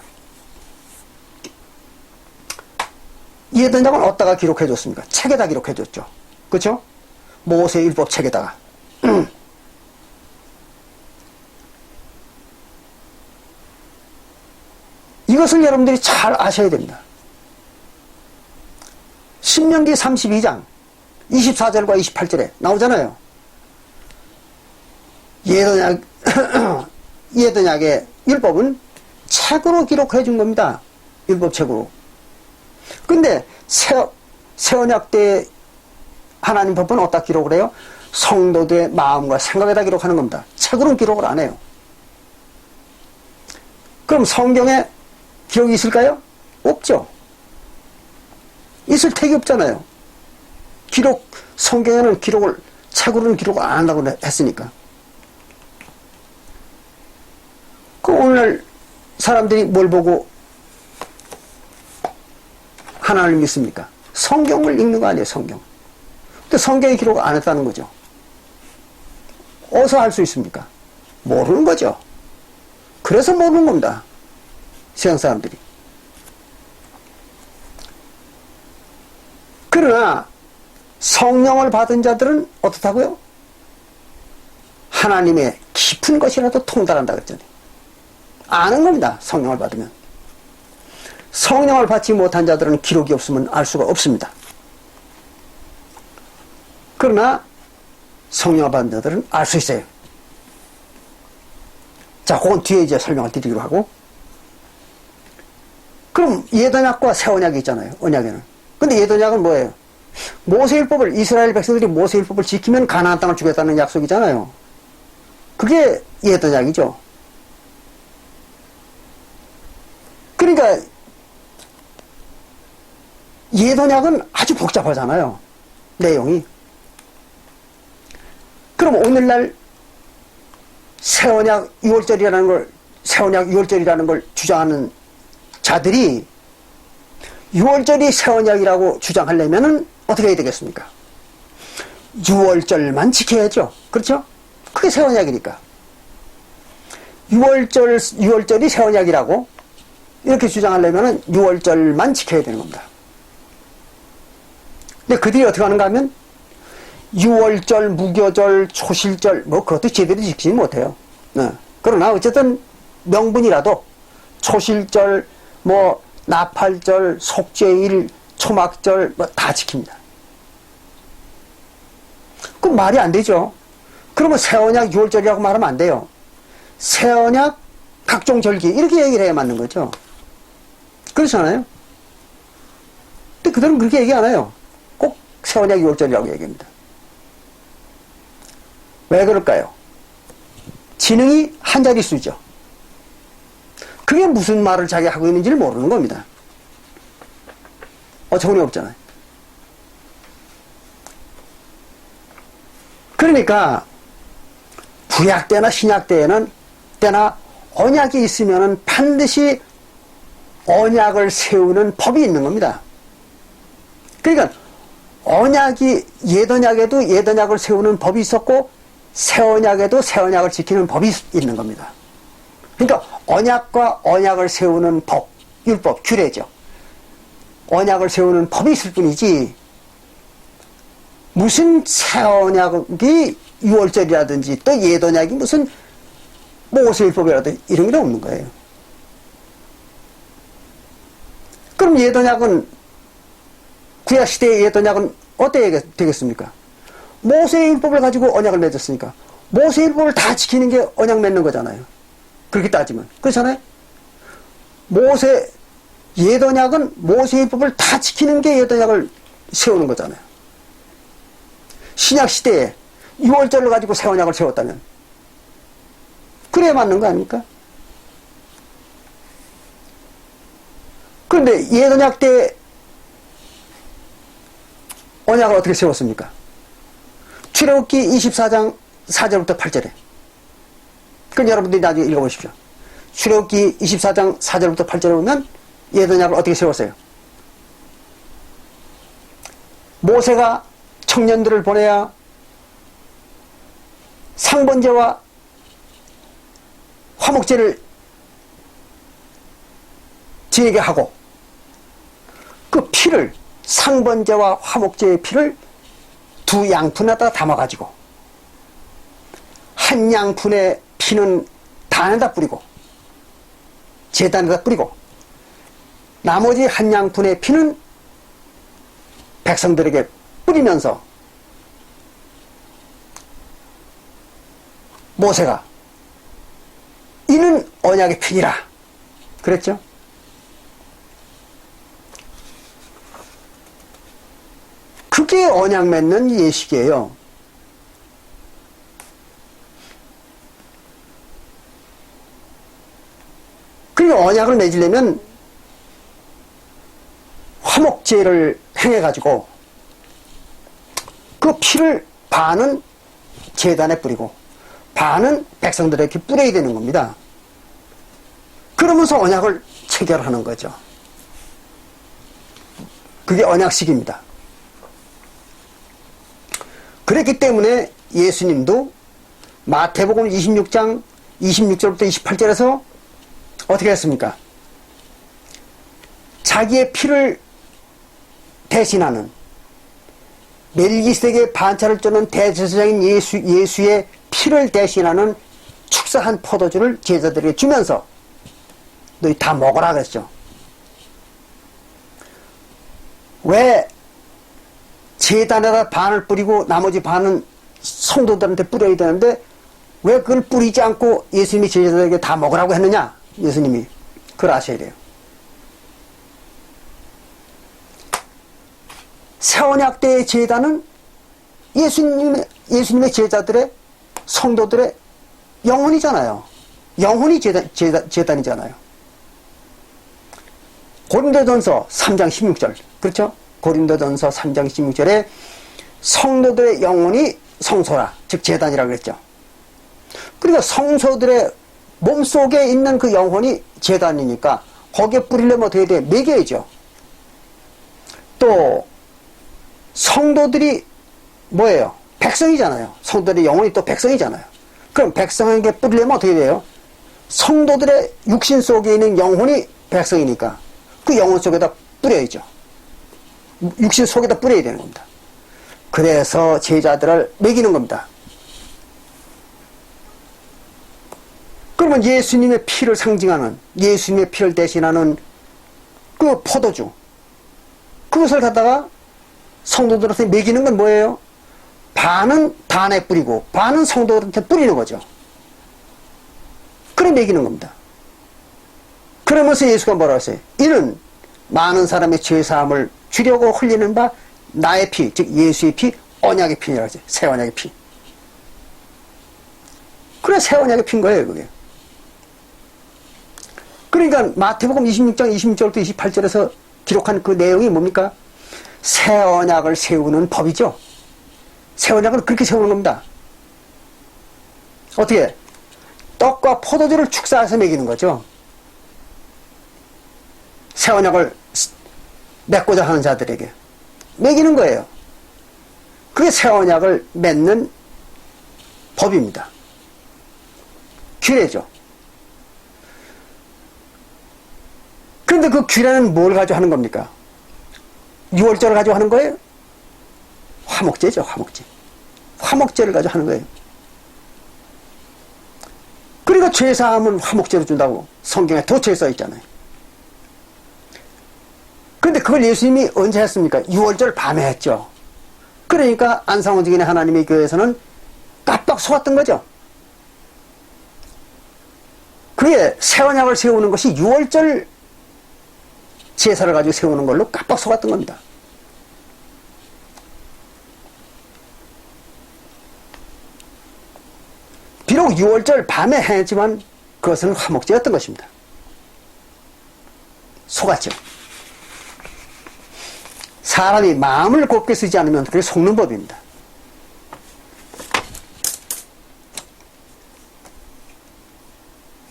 옛 언약은 어디다가 기록해 줬습니까? 책에다 기록해 줬죠. 그렇죠? 모세 율법 책에다가. 이것을 여러분들이 잘 아셔야 됩니다. 신명기 32장 24절과 28절에 나오잖아요. 옛 언약의 율법은 책으로 기록해 준 겁니다. 율법책으로. 근데 새 언약 때 하나님 법은 어디다 기록을 해요? 성도들의 마음과 생각에다 기록하는 겁니다. 책으로는 기록을 안 해요. 그럼 성경에 기록이 있을까요? 없죠. 있을 택이 없잖아요. 성경에는 기록을, 책으로는 기록을 안 한다고 했으니까. 그 오늘날 사람들이 뭘 보고 하나님을 믿습니까? 성경을 읽는 거 아니에요, 성경. 근데 성경에 기록을 안 했다는 거죠. 어디서 알 수 있습니까? 모르는 거죠. 그래서 모르는 겁니다. 세상 사람들이. 그러나 성령을 받은 자들은 어떻다고요? 하나님의 깊은 것이라도 통달한다 그랬잖아요. 아는 겁니다. 성령을 받으면. 성령을 받지 못한 자들은 기록이 없으면 알 수가 없습니다. 그러나 성령을 받은 자들은 알 수 있어요. 자, 그건 뒤에 이제 설명을 드리기로 하고. 그럼 옛 언약과 새 언약이 있잖아요. 언약에는. 근데 옛 언약은 뭐예요? 모세율법을, 이스라엘 백성들이 모세율법을 지키면 가나안 땅을 주겠다는 약속이잖아요. 그게 옛 언약이죠. 그러니까 옛 언약은 아주 복잡하잖아요. 내용이. 그럼 오늘날 새 언약 6월절이라는 걸 주장하는 자들이 6월절이 새 언약이라고 주장하려면은 어떻게 해야 되겠습니까? 6월절만 지켜야죠. 그렇죠? 그게 새 언약이니까. 6월절이 새 언약이라고 이렇게 주장하려면은 6월절만 지켜야 되는 겁니다. 근데 그들이 어떻게 하는가 하면 6월절, 무교절, 초실절 뭐 그것도 제대로 지키지 못해요. 네. 그러나 어쨌든 명분이라도 초실절, 뭐 나팔절, 속죄일, 초막절 뭐 다 지킵니다. 그럼 말이 안 되죠. 그러면 새 언약 6월절이라고 말하면 안 돼요. 새 언약, 각종 절기 이렇게 얘기를 해야 맞는 거죠. 그렇잖아요. 근데 그들은 그렇게 얘기 안 해요. 꼭 새 언약 6월절이라고 얘기합니다. 왜 그럴까요? 지능이 한 자릿수죠. 그게 무슨 말을 자기 하고 있는지를 모르는 겁니다. 어처구니 없잖아요. 그러니까 구약 때나 신약 때에는 때나 언약이 있으면은 반드시 언약을 세우는 법이 있는 겁니다. 그러니까 언약이 옛 언약에도 옛 언약을 세우는 법이 있었고 새 언약에도 새 언약을 지키는 법이 있는 겁니다. 그러니까 언약과 언약을 세우는 법, 율법, 규례죠. 언약을 세우는 법이 있을 뿐이지 무슨 새 언약이 6월절이라든지 또 옛 언약이 무슨 모세율법이라든지 이런 게 없는 거예요. 그럼 옛 언약은 구약시대의 옛 언약은 어때야 되겠습니까? 모세율법을 가지고 언약을 맺었으니까 모세율법을 다 지키는 게 언약 맺는 거잖아요. 그렇게 따지면 그렇잖아요. 옛 언약은 모세율법을 다 지키는 게 옛 언약을 세우는 거잖아요. 신약 시대에 6월절을 가지고 새 언약을 세웠다면 그래야 맞는 거 아닙니까? 그런데 옛 언약 때 언약을 어떻게 세웠습니까? 출애굽기 24장 4절부터 8절에. 그건 여러분들이 나중에 읽어보십시오. 출애굽기 24장 4절부터 8절에 보면 옛 언약을 어떻게 세웠어요? 모세가 청년들을 보내야 상번제와 화목제를 지내게 하고 그 피를 상번제와 화목제의 피를 두 양푼에다 담아가지고 한 양푼의 피는 단에다 뿌리고 제단에다 뿌리고 나머지 한 양푼의 피는 백성들에게 뿌리면서 모세가 이는 언약의 피니라 그랬죠. 그게 언약 맺는 예식이에요. 그러니까 언약을 맺으려면 화목제를 행해가지고 그 피를 반은 제단에 뿌리고 반은 백성들에게 뿌려야 되는 겁니다. 그러면서 언약을 체결하는 거죠. 그게 언약식입니다. 그랬기 때문에 예수님도 마태복음 26장 26절부터 28절에서 어떻게 했습니까? 자기의 피를 대신하는 멜기세덱의 반차를 쪼는 대제사장인 예수의 피를 대신하는 축사한 포도주를 제자들에게 주면서 너희 다 먹어라 그랬죠. 왜 제단에다 반을 뿌리고 나머지 반은 성도들한테 뿌려야 되는데 왜 그걸 뿌리지 않고 예수님이 제자들에게 다 먹으라고 했느냐? 예수님이 그걸 아셔야 돼요. 새언약 때의 제단은 예수님의 제자들의 성도들의 영혼이잖아요. 영혼이 제단이잖아요. 고린도전서 3장 16절 그렇죠? 고린도전서 3장 16절에 성도들의 영혼이 성소라 즉 제단이라고 그랬죠. 그러니까 성소들의 몸속에 있는 그 영혼이 제단이니까 거기에 뿌리려면 어떻게 돼? 먹여야죠. 또 성도들이 뭐예요? 백성이잖아요. 성도들의 영혼이 또 백성이잖아요. 그럼 백성에게 뿌리려면 어떻게 돼요? 성도들의 육신 속에 있는 영혼이 백성이니까 그 영혼 속에다 뿌려야죠. 육신 속에다 뿌려야 되는 겁니다. 그래서 제자들을 먹이는 겁니다. 그러면 예수님의 피를 상징하는 예수님의 피를 대신하는 그 포도주 그것을 갖다가 성도들한테 먹이는 건 뭐예요? 반은 단에 뿌리고 반은 성도들한테 뿌리는 거죠. 그래 먹이는 겁니다. 그러면서 예수가 뭐라고 했어요? 이는 많은 사람의 죄사함을 주려고 흘리는 바 나의 피, 즉 예수의 피, 언약의 피라고 하죠. 새 언약의 피. 그래 새 언약의 피인 거예요, 그게. 그러니까 마태복음 26장 26절부터 28절에서 기록한 그 내용이 뭡니까? 새 언약을 세우는 법이죠. 새 언약을 그렇게 세우는 겁니다. 어떻게? 떡과 포도주를 축사해서 먹이는 거죠. 새 언약을 맺고자 하는 자들에게 먹이는 거예요. 그게 새 언약을 맺는 법입니다. 규례죠. 그런데 그 규례는 뭘 가지고 하는 겁니까? 유월절을 가지고 하는 거예요? 화목제죠, 화목제. 화목제를 가지고 하는 거예요. 그러니까 죄사함은 화목제로 준다고 성경에 도처에 써 있잖아요. 그런데 그걸 예수님이 언제 했습니까? 유월절 밤에 했죠. 그러니까 안상원증인의 하나님의 교회에서는 깜빡 속았던 거죠. 그게 새 언약을 세우는 것이 유월절 제사를 가지고 세우는 걸로 깜빡 속았던 겁니다. 비록 유월절 밤에 했지만 그것은 화목제였던 것입니다. 속았죠. 사람이 마음을 곱게 쓰지 않으면 그게 속는 법입니다.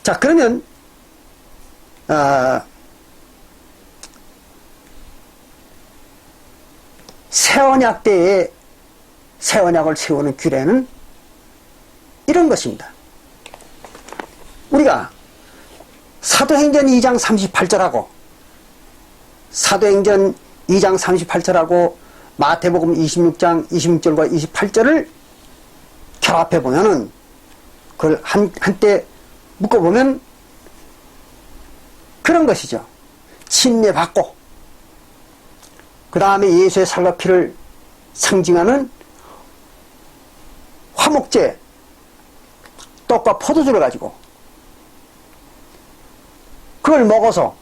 자, 그러면 새 언약 때에 새 언약을 세우는 규례는 이런 것입니다. 우리가 사도행전 2장 38절하고 사도행전 2장 38절하고 마태복음 26장 26절과 28절을 결합해 보면은 그걸 한때 묶어보면 그런 것이죠. 침례받고 그 다음에 예수의 살과 피를 상징하는 화목제 떡과 포도주를 가지고 그걸 먹어서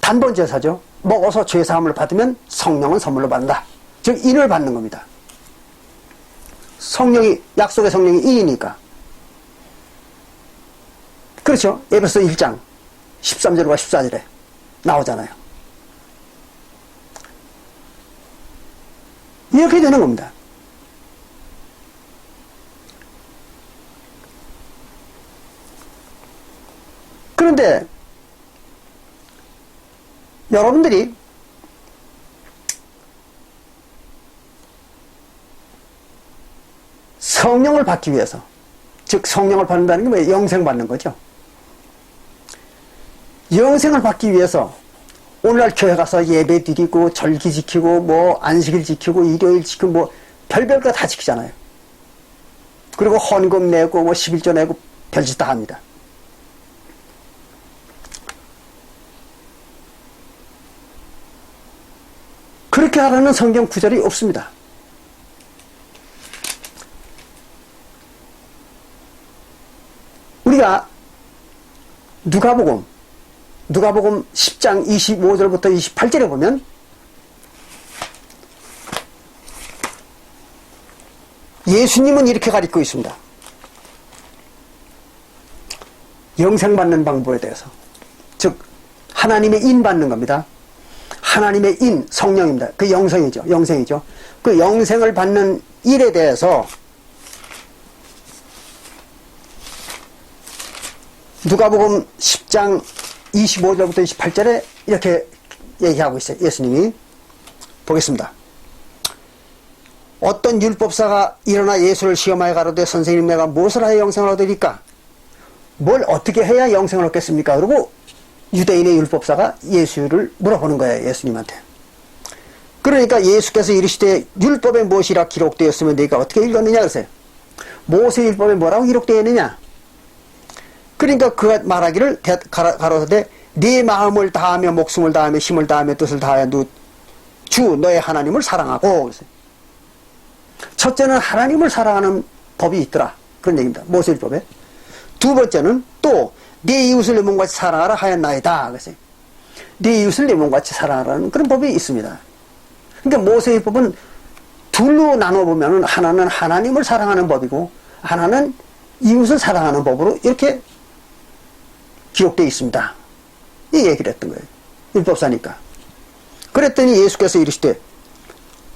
단번제사죠. 먹어서 죄사함을 받으면 성령은 선물로 받는다. 즉 인을 받는 겁니다. 성령이 약속의 성령이 인이니까. 그렇죠. 에베소 1장 13절과 14절에 나오잖아요. 이렇게 되는 겁니다. 그런데 여러분들이 성령을 받기 위해서, 즉 성령을 받는다는 게 뭐예요? 영생 받는 거죠. 영생을 받기 위해서 오늘날 교회 가서 예배 드리고 절기 지키고 뭐 안식일 지키고 일요일 지키고 뭐 별별 거 다 지키잖아요. 그리고 헌금 내고 뭐 11조 내고 별짓 다 합니다. 그렇게 하라는 성경 구절이 없습니다. 우리가 누가복음 10장 25절부터 28절에 보면 예수님은 이렇게 가르치고 있습니다. 영생받는 방법에 대해서. 즉 하나님의 인 받는 겁니다. 하나님의 인, 성령입니다. 그 영생이죠. 그 영생을 받는 일에 대해서 누가복음 10장 25절부터 28절에 이렇게 얘기하고 있어요. 예수님이. 보겠습니다. 어떤 율법사가 일어나 예수를 시험하여 가로되 선생님 내가 무엇을 하여 영생을 얻으리까? 뭘 어떻게 해야 영생을 얻겠습니까? 그리고 유대인의 율법사가 예수를 물어보는 거예요. 예수님한테. 그러니까 예수께서 이르시되 율법에 무엇이라 기록되었으면 네가 어떻게 읽었느냐 그러세요. 모세 율법에 뭐라고 기록되어 있느냐? 그러니까 그가 말하기를 가로되 네 마음을 다하며 목숨을 다하며 힘을 다하며 뜻을 다하여 주 너의 하나님을 사랑하고 그러세요. 첫째는 하나님을 사랑하는 법이 있더라. 그런 얘기입니다. 모세율법에. 두 번째는 또 네 이웃을 내 몸같이 사랑하라 하였나이다. 그랬어요. 네 이웃을 내 몸같이 사랑하라는 그런 법이 있습니다. 그러니까 모세율법은 둘로 나눠보면 하나는 하나님을 사랑하는 법이고 하나는 이웃을 사랑하는 법으로 이렇게 기록되어 있습니다. 이 얘기를 했던 거예요. 율법사니까. 그랬더니 예수께서 이르시되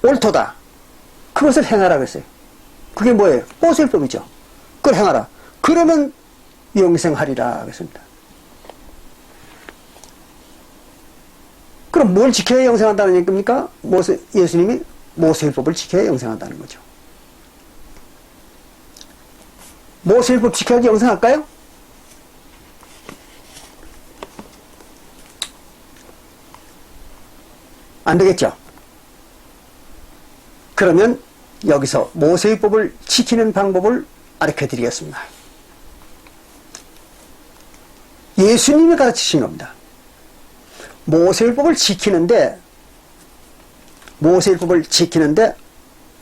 옳도다. 그것을 행하라 그랬어요. 그게 뭐예요? 모세율법이죠. 그걸 행하라. 그러면 영생하리라 그랬습니다. 그럼 뭘 지켜야 영생한다는 얘기입니까? 예수님이 모세율법을 지켜야 영생한다는 거죠. 모세율법 지켜야지 영생할까요? 안 되겠죠. 그러면 여기서 모세율법을 지키는 방법을 가르쳐 드리겠습니다. 예수님이 가르치신 겁니다. 모세율법을 지키는데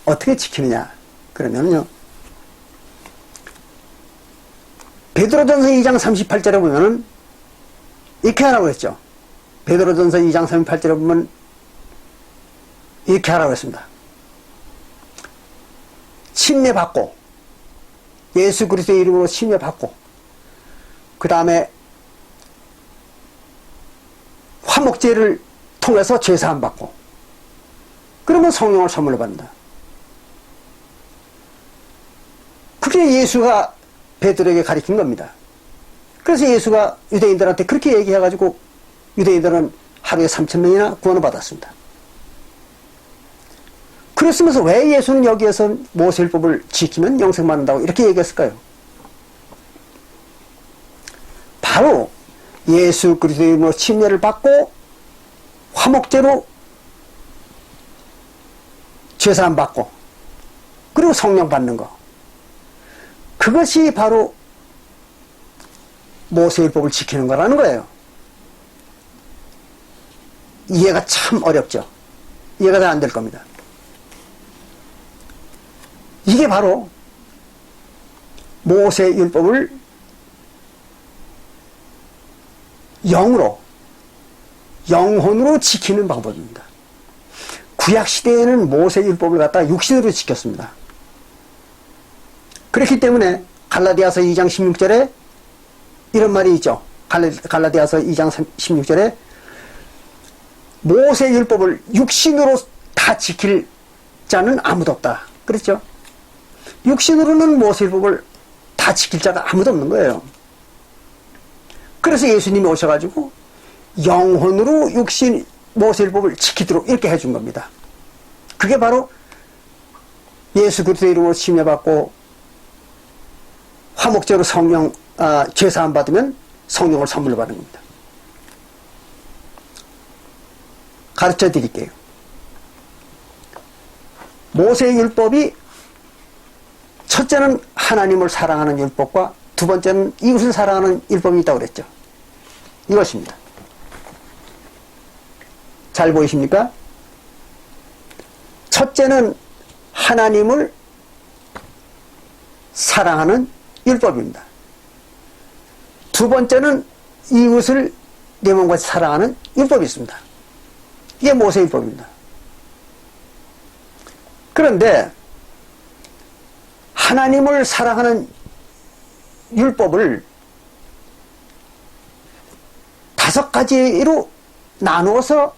어떻게 지키느냐? 그러면요. 베드로전서 2장 38절에 보면은 이렇게 하라고 했죠. 베드로전서 2장 38절에 보면 이렇게 하라고 했습니다. 침례받고 예수 그리스도의 이름으로 침례받고 그 다음에 화목제를 통해서 죄사함 받고 그러면 성령을 선물로 받는다. 그게 예수가 베드로에게 가르친 겁니다. 그래서 예수가 유대인들한테 그렇게 얘기해가지고 유대인들은 하루에 3,000명이나 구원을 받았습니다. 그랬으면서 왜 예수는 여기에서 모세율법을 지키면 영생받는다고 이렇게 얘기했을까요? 바로 예수 그리스도의 이름으로 침례를 받고 화목제로 죄사함 받고 그리고 성령 받는 거, 그것이 바로 모세율법을 지키는 거라는 거예요. 이해가 참 어렵죠. 이해가 잘 안 될 겁니다. 이게 바로 모세율법을 영혼으로 지키는 방법입니다. 구약시대에는 모세율법을 갖다가 육신으로 지켰습니다. 그렇기 때문에 갈라디아서 2장 16절에 이런 말이 있죠. 갈라디아서 2장 16절에 모세율법을 육신으로 다 지킬 자는 아무도 없다. 그렇죠? 육신으로는 모세율법을 다 지킬 자가 아무도 없는 거예요. 그래서 예수님이 오셔가지고 영혼으로 모세율법을 지키도록 이렇게 해준 겁니다. 그게 바로 예수 그리스도의 이름으로 침례받고 화목제로 죄사함 받으면 성령을 선물로 받는 겁니다. 가르쳐 드릴게요. 모세율법이 첫째는 하나님을 사랑하는 율법과 두 번째는 이웃을 사랑하는 율법이 있다고 그랬죠. 이것입니다. 잘 보이십니까? 첫째는 하나님을 사랑하는 율법입니다. 두 번째는 이웃을 내 몸같이 사랑하는 율법이 있습니다. 이게 모세율법입니다. 그런데 하나님을 사랑하는 율법을 5가지로 나누어서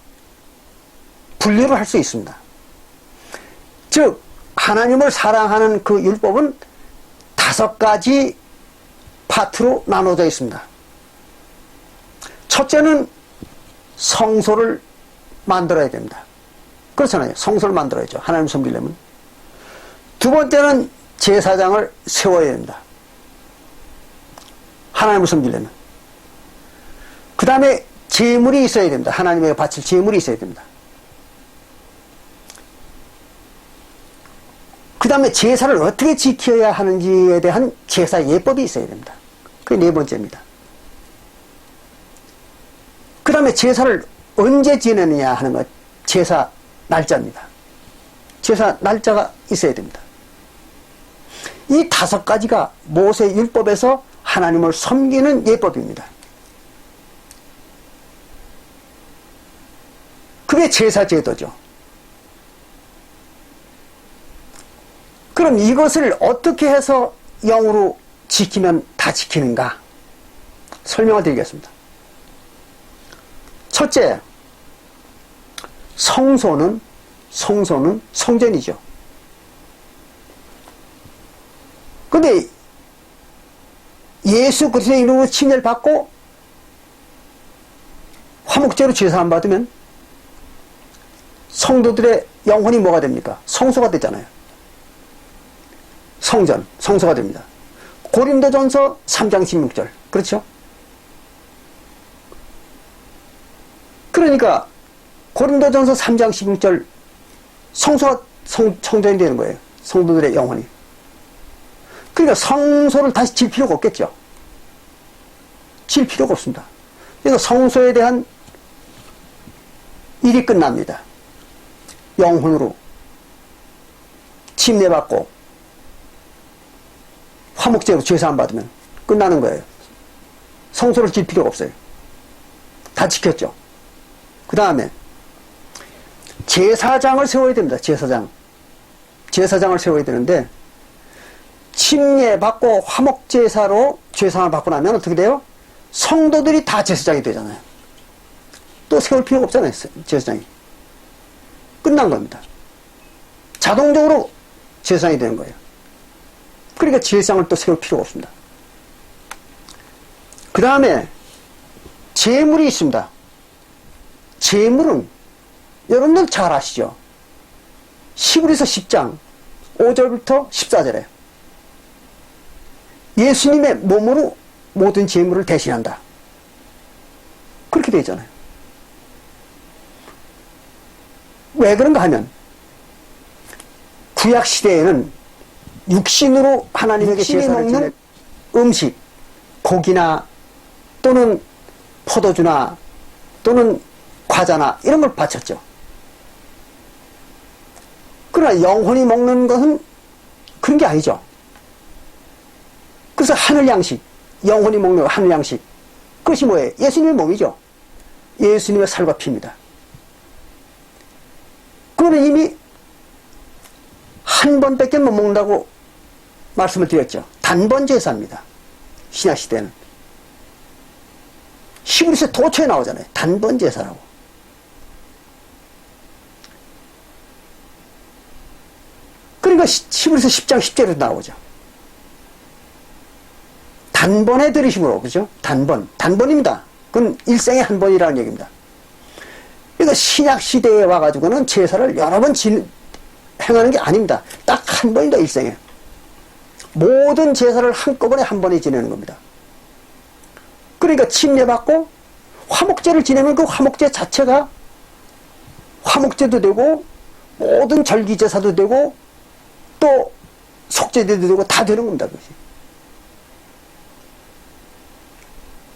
분류를 할 수 있습니다. 즉 하나님을 사랑하는 그 율법은 5가지 파트로 나눠져 있습니다. 첫째는 성소를 만들어야 됩니다. 그렇잖아요. 성소를 만들어야죠. 하나님 섬기려면. 두 번째는 제사장을 세워야 됩니다. 하나님을 섬기려면. 그 다음에 제물이 있어야 됩니다. 하나님에게 바칠 제물이 있어야 됩니다. 그 다음에 제사를 어떻게 지켜야 하는지에 대한 제사 예법이 있어야 됩니다. 그게 4번째입니다. 그 다음에 제사를 언제 지내느냐 하는 것, 제사 날짜입니다. 제사 날짜가 있어야 됩니다. 이 5가지가 모세 율법에서 하나님을 섬기는 예법입니다. 그게 제사제도죠. 그럼 이것을 어떻게 해서 영으로 지키면 다 지키는가? 설명을 드리겠습니다. 첫째, 성소는 성전이죠. 근데 예수 그리스도의 이름으로 침례를 받고 화목제로 제사 안 받으면 성도들의 영혼이 뭐가 됩니까? 성소가 되잖아요. 성소가 됩니다. 고린도전서 3장 16절. 그렇죠? 그러니까 고린도전서 3장 16절 성소가 성전이 되는 거예요. 성도들의 영혼이. 그러니까 성소를 다시 질 필요가 없겠죠. 질 필요가 없습니다. 그래서 성소에 대한 일이 끝납니다. 영혼으로 침례받고 화목제로 제사 안 받으면 끝나는 거예요. 성소를 질 필요가 없어요. 다 지켰죠. 그 다음에 제사장을 세워야 됩니다. 제사장을 세워야 되는데 침례받고 화목제사로 제사를 받고 나면 어떻게 돼요? 성도들이 다 제사장이 되잖아요. 또 세울 필요가 없잖아요. 제사장이. 끝난 겁니다. 자동적으로 제사장이 되는 거예요. 그러니까 제사장을 또 세울 필요가 없습니다. 그 다음에 제물이 있습니다. 제물은 여러분들 잘 아시죠? 히브리서 10장 5절부터 14절에 예수님의 몸으로 모든 제물을 대신한다. 그렇게 되어 있잖아요. 왜 그런가 하면 구약시대에는 육신으로 하나님에게 제사를 먹는 음식, 고기나 또는 포도주나 또는 과자나 이런 걸 바쳤죠. 그러나 영혼이 먹는 것은 그런 게 아니죠. 그래서 하늘 양식, 영혼이 먹는 하늘 양식, 그것이 뭐예요? 예수님의 몸이죠. 예수님의 살과 피입니다. 그거는 이미 한 번밖에 못 먹는다고 말씀을 드렸죠. 단번 제사입니다. 신약시대는. 히브리서 도초에 나오잖아요. 단번 제사라고. 그러니까 히브리서 10장 10절에도 나오죠. 단번에 들으심으로, 그죠? 단번입니다. 그건 일생에 한 번이라는 얘기입니다. 그러니까 신약시대에 와가지고는 제사를 여러 번 행하는 게 아닙니다. 딱 한 번이다, 일생에. 모든 제사를 한꺼번에 한 번에 지내는 겁니다. 그러니까 침례받고 화목제를 지내면 그 화목제 자체가 화목제도 되고 모든 절기제사도 되고 또 속죄제도 되고 다 되는 겁니다. 그것이.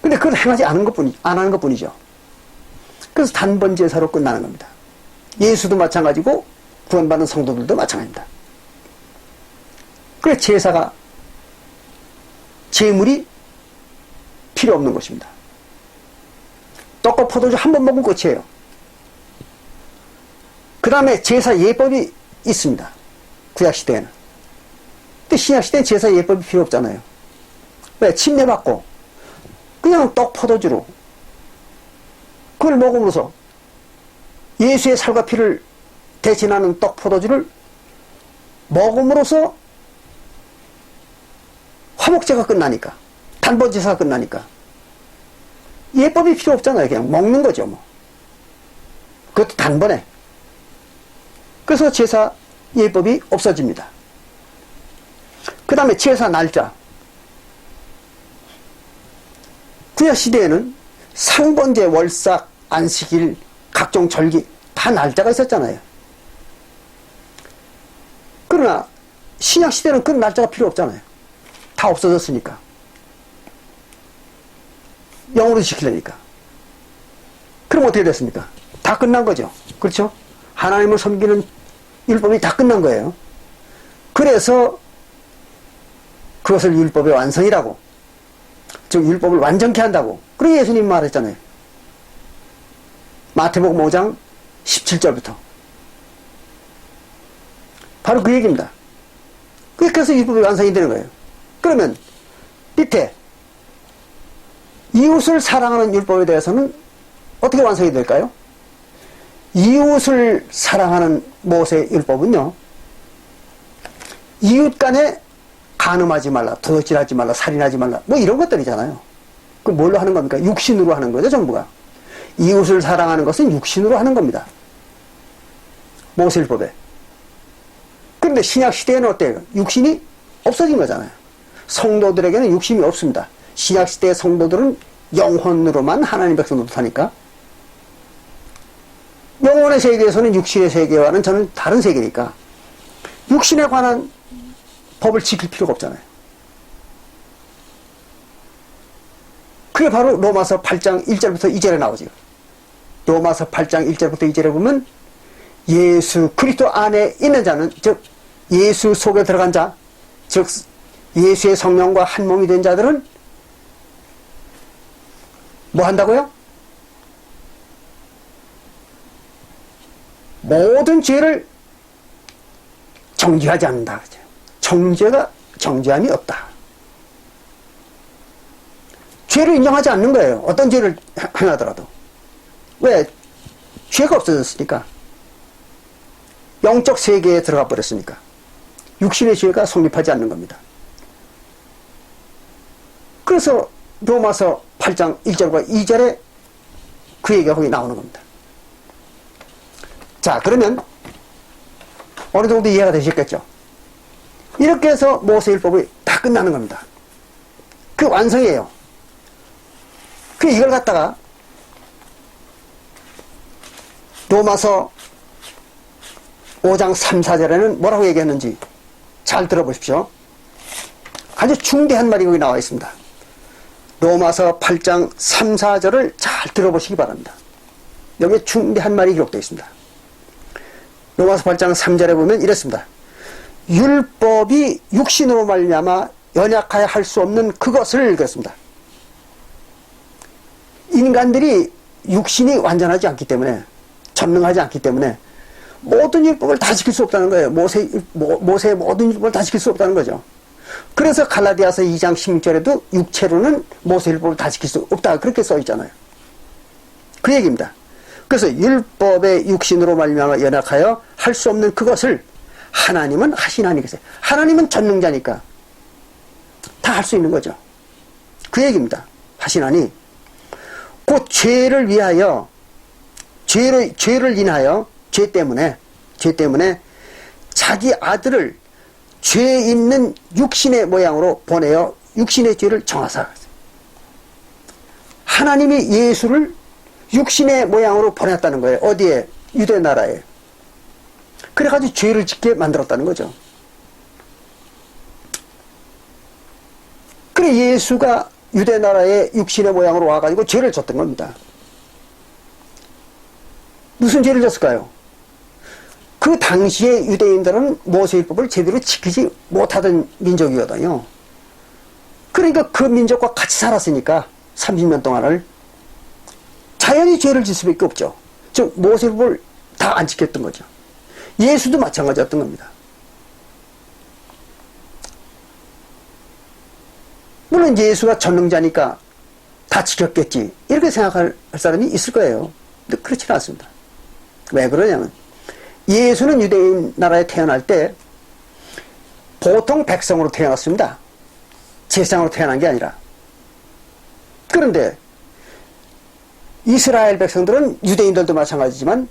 근데 그걸 행하지 안 하는 것 뿐이죠. 그래서 단번 제사로 끝나는 겁니다. 예수도 마찬가지고 구원받는 성도들도 마찬가지입니다. 그래서 제사가, 제물이 필요 없는 것입니다. 떡과 포도주 한 번 먹으면 끝이에요. 그 다음에 제사 예법이 있습니다. 구약시대에는. 근데 신약시대는 제사 예법이 필요 없잖아요. 왜? 침례받고 그냥 떡 포도주로 그걸 먹음으로써 예수의 살과 피를 대신하는 떡 포도주를 먹음으로써 화목제가 끝나니까, 단번 제사가 끝나니까 예법이 필요 없잖아요. 그냥 먹는 거죠, 뭐. 그것도 단번에. 그래서 제사 예법이 없어집니다. 그 다음에 제사 날짜. 구약시대에는 상번제, 월삭, 안식일, 각종 절기 다 날짜가 있었잖아요. 그러나 신약시대는 그런 날짜가 필요 없잖아요. 다 없어졌으니까. 영으로 지키려니까. 그럼 어떻게 됐습니까? 다 끝난 거죠. 그렇죠? 하나님을 섬기는 율법이 다 끝난 거예요. 그래서 그것을 율법의 완성이라고 즉 율법을 완전케 한다고. 그리고 예수님 말했잖아요. 마태복음 5장 17절부터. 바로 그 얘기입니다. 그래서 율법이 완성이 되는 거예요. 그러면 밑에 이웃을 사랑하는 율법에 대해서는 어떻게 완성이 될까요? 이웃을 사랑하는 모세의 율법은요, 이웃 간에 간음하지 말라, 도둑질하지 말라, 살인하지 말라, 뭐 이런 것들이잖아요. 그 뭘로 하는 겁니까? 육신으로 하는 거죠, 전부가. 이웃을 사랑하는 것은 육신으로 하는 겁니다. 모세율법에. 그런데 신약 시대에는 어때요? 육신이 없어진 거잖아요. 성도들에게는 육신이 없습니다. 신약 시대의 성도들은 영혼으로만 하나님 백성으로 사니까. 영혼의 세계에서는 육신의 세계와는 저는 다른 세계니까 육신에 관한 법을 지킬 필요가 없잖아요. 그게 바로 로마서 8장 1절부터 2절에 나오죠. 로마서 8장 1절부터 2절에 보면 예수 그리스도 안에 있는 자는, 즉 예수 속에 들어간 자, 즉 예수의 성령과 한 몸이 된 자들은 뭐 한다고요? 모든 죄를 정죄하지 않는다. 정죄함이 없다. 죄를 인정하지 않는 거예요. 어떤 죄를 행하더라도. 왜? 죄가 없어졌으니까. 영적 세계에 들어가 버렸으니까. 육신의 죄가 성립하지 않는 겁니다. 그래서 로마서 8장 1절과 2절에 그 얘기가 거기 나오는 겁니다. 자, 그러면 어느 정도 이해가 되셨겠죠? 이렇게 해서 모세율법이 다 끝나는 겁니다. 그 완성이에요. 그 이걸 갖다가 로마서 5장 3, 4절에는 뭐라고 얘기했는지 잘 들어보십시오. 아주 중대한 말이 거기 나와 있습니다. 로마서 8장 3, 4절을 잘 들어보시기 바랍니다. 여기에 중대한 말이 기록되어 있습니다. 로마서 8장 3절에 보면 이랬습니다. 율법이 육신으로 말미암아 연약하여 할 수 없는 그것을, 그랬습니다. 인간들이 육신이 완전하지 않기 때문에, 전능하지 않기 때문에 모든 율법을 다 지킬 수 없다는 거예요. 모세의 모든 율법을 다 지킬 수 없다는 거죠. 그래서 갈라디아서 2장 16절에도 육체로는 모세율법을 다 지킬 수 없다, 그렇게 써 있잖아요. 그 얘기입니다. 그래서 율법의 육신으로 말미암아 연약하여 할 수 없는 그것을 하나님은 하시나니 계세요. 하나님은 전능자니까 다 할 수 있는 거죠. 그 얘기입니다. 하시나니 곧 죄를 위하여, 죄를 인하여, 죄 때문에 자기 아들을 죄 있는 육신의 모양으로 보내어 육신의 죄를 정하사. 하나님이 예수를 육신의 모양으로 보냈다는 거예요. 어디에? 유대 나라에. 그래가지고 죄를 짓게 만들었다는 거죠. 그래 예수가 유대 나라의 육신의 모양으로 와가지고 죄를 졌던 겁니다. 무슨 죄를 졌을까요? 그 당시에 유대인들은 모세율법을 제대로 지키지 못하던 민족이거든요. 그러니까 그 민족과 같이 살았으니까 30년 동안을 자연히 죄를 질 수밖에 없죠. 즉 모세율법을 다 안 지켰던 거죠. 예수도 마찬가지였던 겁니다. 물론 예수가 전능자니까 다 지켰겠지, 이렇게 생각할 사람이 있을 거예요. 근데 그렇지는 않습니다. 왜 그러냐면 예수는 유대인 나라에 태어날 때 보통 백성으로 태어났습니다. 제사장으로 태어난 게 아니라. 그런데 이스라엘 백성들은 유대인들도 마찬가지지만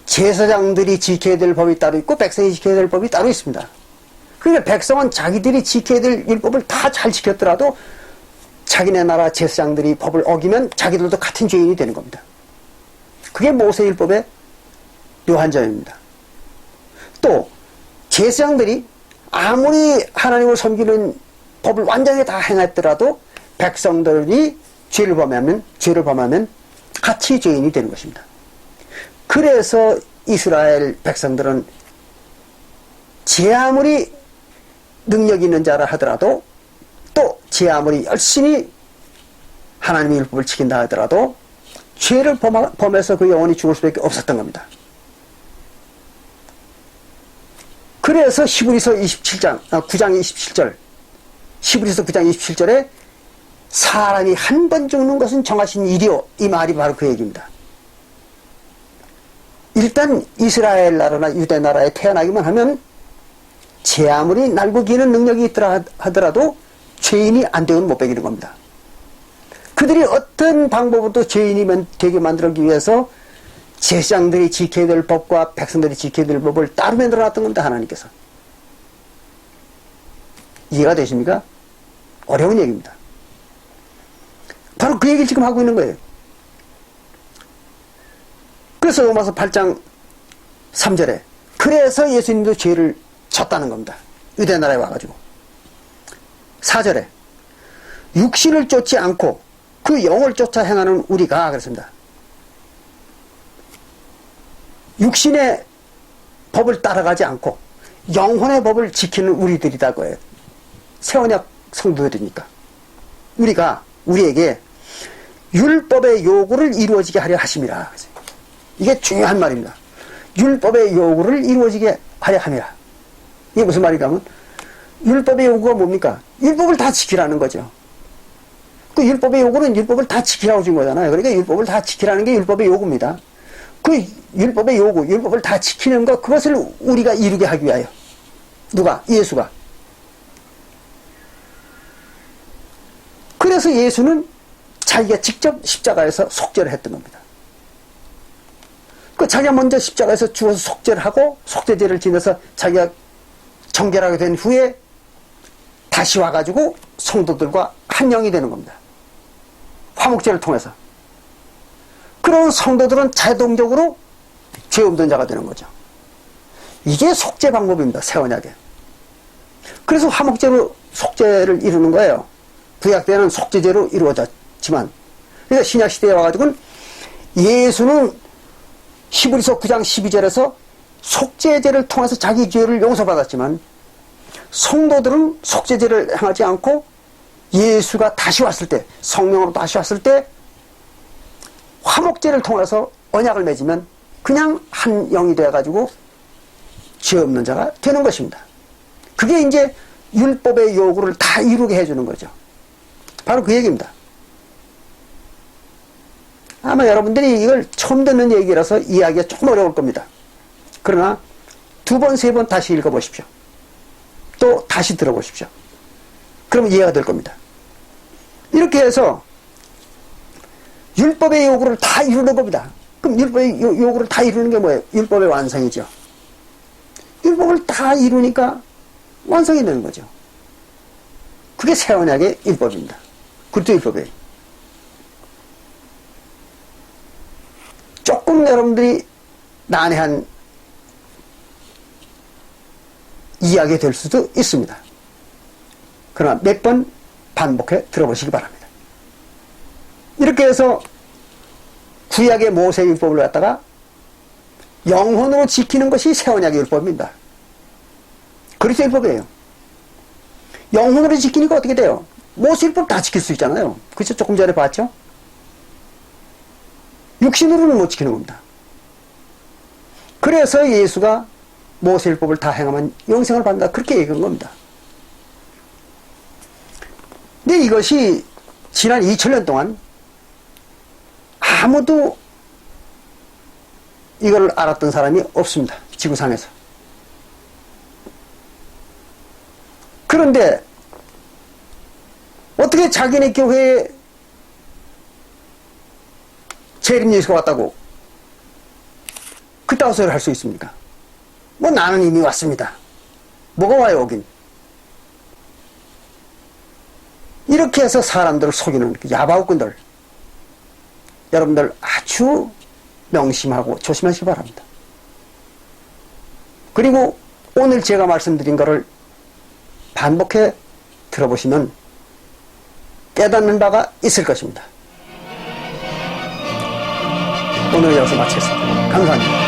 제사장들이 지켜야 될 법이 따로 있고 백성이 지켜야 될 법이 따로 있습니다. 그러니까 백성은 자기들이 지켜야 될 율법을 다 잘 지켰더라도 자기네 나라 제사장들이 법을 어기면 자기들도 같은 죄인이 되는 겁니다. 그게 모세율법의 묘한 점입니다. 또 제사장들이 아무리 하나님을 섬기는 법을 완전히 다 행했더라도 백성들이 죄를 범하면 같이 죄인이 되는 것입니다. 그래서 이스라엘 백성들은 제 아무리 능력 있는 자라 하더라도 또 제 아무리 열심히 하나님의 율법을 지킨다 하더라도 죄를 범해서 그 영혼이 죽을 수밖에 없었던 겁니다. 그래서 히브리서 9장 27절, 히브리서 9장 27절에 사람이 한 번 죽는 것은 정하신 일이요, 이 말이 바로 그 얘기입니다. 일단 이스라엘 나라나 유대 나라에 태어나기만 하면 제 아무리 날고 기는 능력이 있더라 하더라도 죄인이 안 되면 못 베기는 겁니다. 그들이 어떤 방법으로도 죄인이 되게 만들기 위해서 제사장들이 지켜야 될 법과 백성들이 지켜야 될 법을 따로 만들어 놨던 겁니다. 하나님께서. 이해가 되십니까? 어려운 얘기입니다. 바로 그 얘기를 지금 하고 있는 거예요. 그래서 로마서 8장 3절에 그래서 예수님도 죄를 졌다는 겁니다. 유대 나라에 와가지고. 4절에 육신을 쫓지 않고 그 영을 쫓아 행하는 우리가 그랬습니다. 육신의 법을 따라가지 않고 영혼의 법을 지키는 우리들이라고 해요. 새언약 성도들이니까. 우리에게 율법의 요구를 이루어지게 하려 하심이라. 이게 중요한 말입니다. 율법의 요구를 이루어지게 하려 함이라. 이게 무슨 말인가 하면 율법의 요구가 뭡니까? 율법을 다 지키라는 거죠. 그 율법의 요구는 율법을 다 지키라고 준 거잖아요. 그러니까 율법을 다 지키라는 게 율법의 요구입니다. 그 율법의 요구, 율법을 다 지키는 것, 그것을 우리가 이루게 하기 위하여. 누가? 예수가. 그래서 예수는 자기가 직접 십자가에서 속죄를 했던 겁니다. 그 자기가 먼저 십자가에서 죽어서 속죄를 하고 속죄제를 지내서 자기가 정결하게 된 후에 다시 와가지고 성도들과 한 영이 되는 겁니다. 화목제를 통해서. 그런 성도들은 자동적으로 죄 없는 자가 되는 거죠. 이게 속죄 방법입니다. 새 언약에. 그래서 화목제로 속죄를 이루는 거예요. 구약 때는 속죄제로 이루어졌지만, 그러니까 신약 시대에 와가지고는 예수는 히브리서 9장 12절에서 속죄제를 통해서 자기 죄를 용서받았지만 성도들은 속죄제를 행하지 않고 예수가 다시 왔을 때, 성령으로 다시 왔을 때 화목제를 통해서 언약을 맺으면 그냥 한 영이 되어가지고 죄 없는 자가 되는 것입니다. 그게 이제 율법의 요구를 다 이루게 해주는 거죠. 바로 그 얘기입니다. 아마 여러분들이 이걸 처음 듣는 얘기라서 이해하기가 조금 어려울 겁니다. 그러나 두 번, 세 번 다시 읽어보십시오. 또 다시 들어보십시오. 그러면 이해가 될 겁니다. 이렇게 해서 율법의 요구를 다 이루는 겁니다. 그럼 율법의 요구를 다 이루는 게 뭐예요? 율법의 완성이죠. 율법을 다 이루니까 완성이 되는 거죠. 그게 새 언약의 율법입니다. 그리스도 율법이에요. 조금 여러분들이 난해한 이야기 될 수도 있습니다. 그러나 몇 번 반복해 들어보시기 바랍니다. 이렇게 해서 구약의 모세 율법을 갖다가 영혼으로 지키는 것이 새 언약의 율법입니다. 그리스도 율법이에요. 영혼으로 지키니까 어떻게 돼요? 모세 율법 다 지킬 수 있잖아요. 그렇죠? 조금 전에 봤죠? 육신으로는 못 지키는 겁니다. 그래서 예수가 모세 율법을 다 행하면 영생을 받는다. 그렇게 얘기한 겁니다. 근데 이것이 지난 2000년 동안 아무도 이걸 알았던 사람이 없습니다. 지구상에서. 그런데 어떻게 자기네 교회에 재림 예수가 왔다고 그따위 소리를 할 수 있습니까? 뭐 나는 이미 왔습니다. 뭐가 와요 오긴. 이렇게 해서 사람들을 속이는 야바우꾼들, 여러분들 아주 명심하고 조심하시기 바랍니다. 그리고 오늘 제가 말씀드린 것을 반복해 들어보시면 깨닫는 바가 있을 것입니다. 오늘 여기서 마치겠습니다. 감사합니다.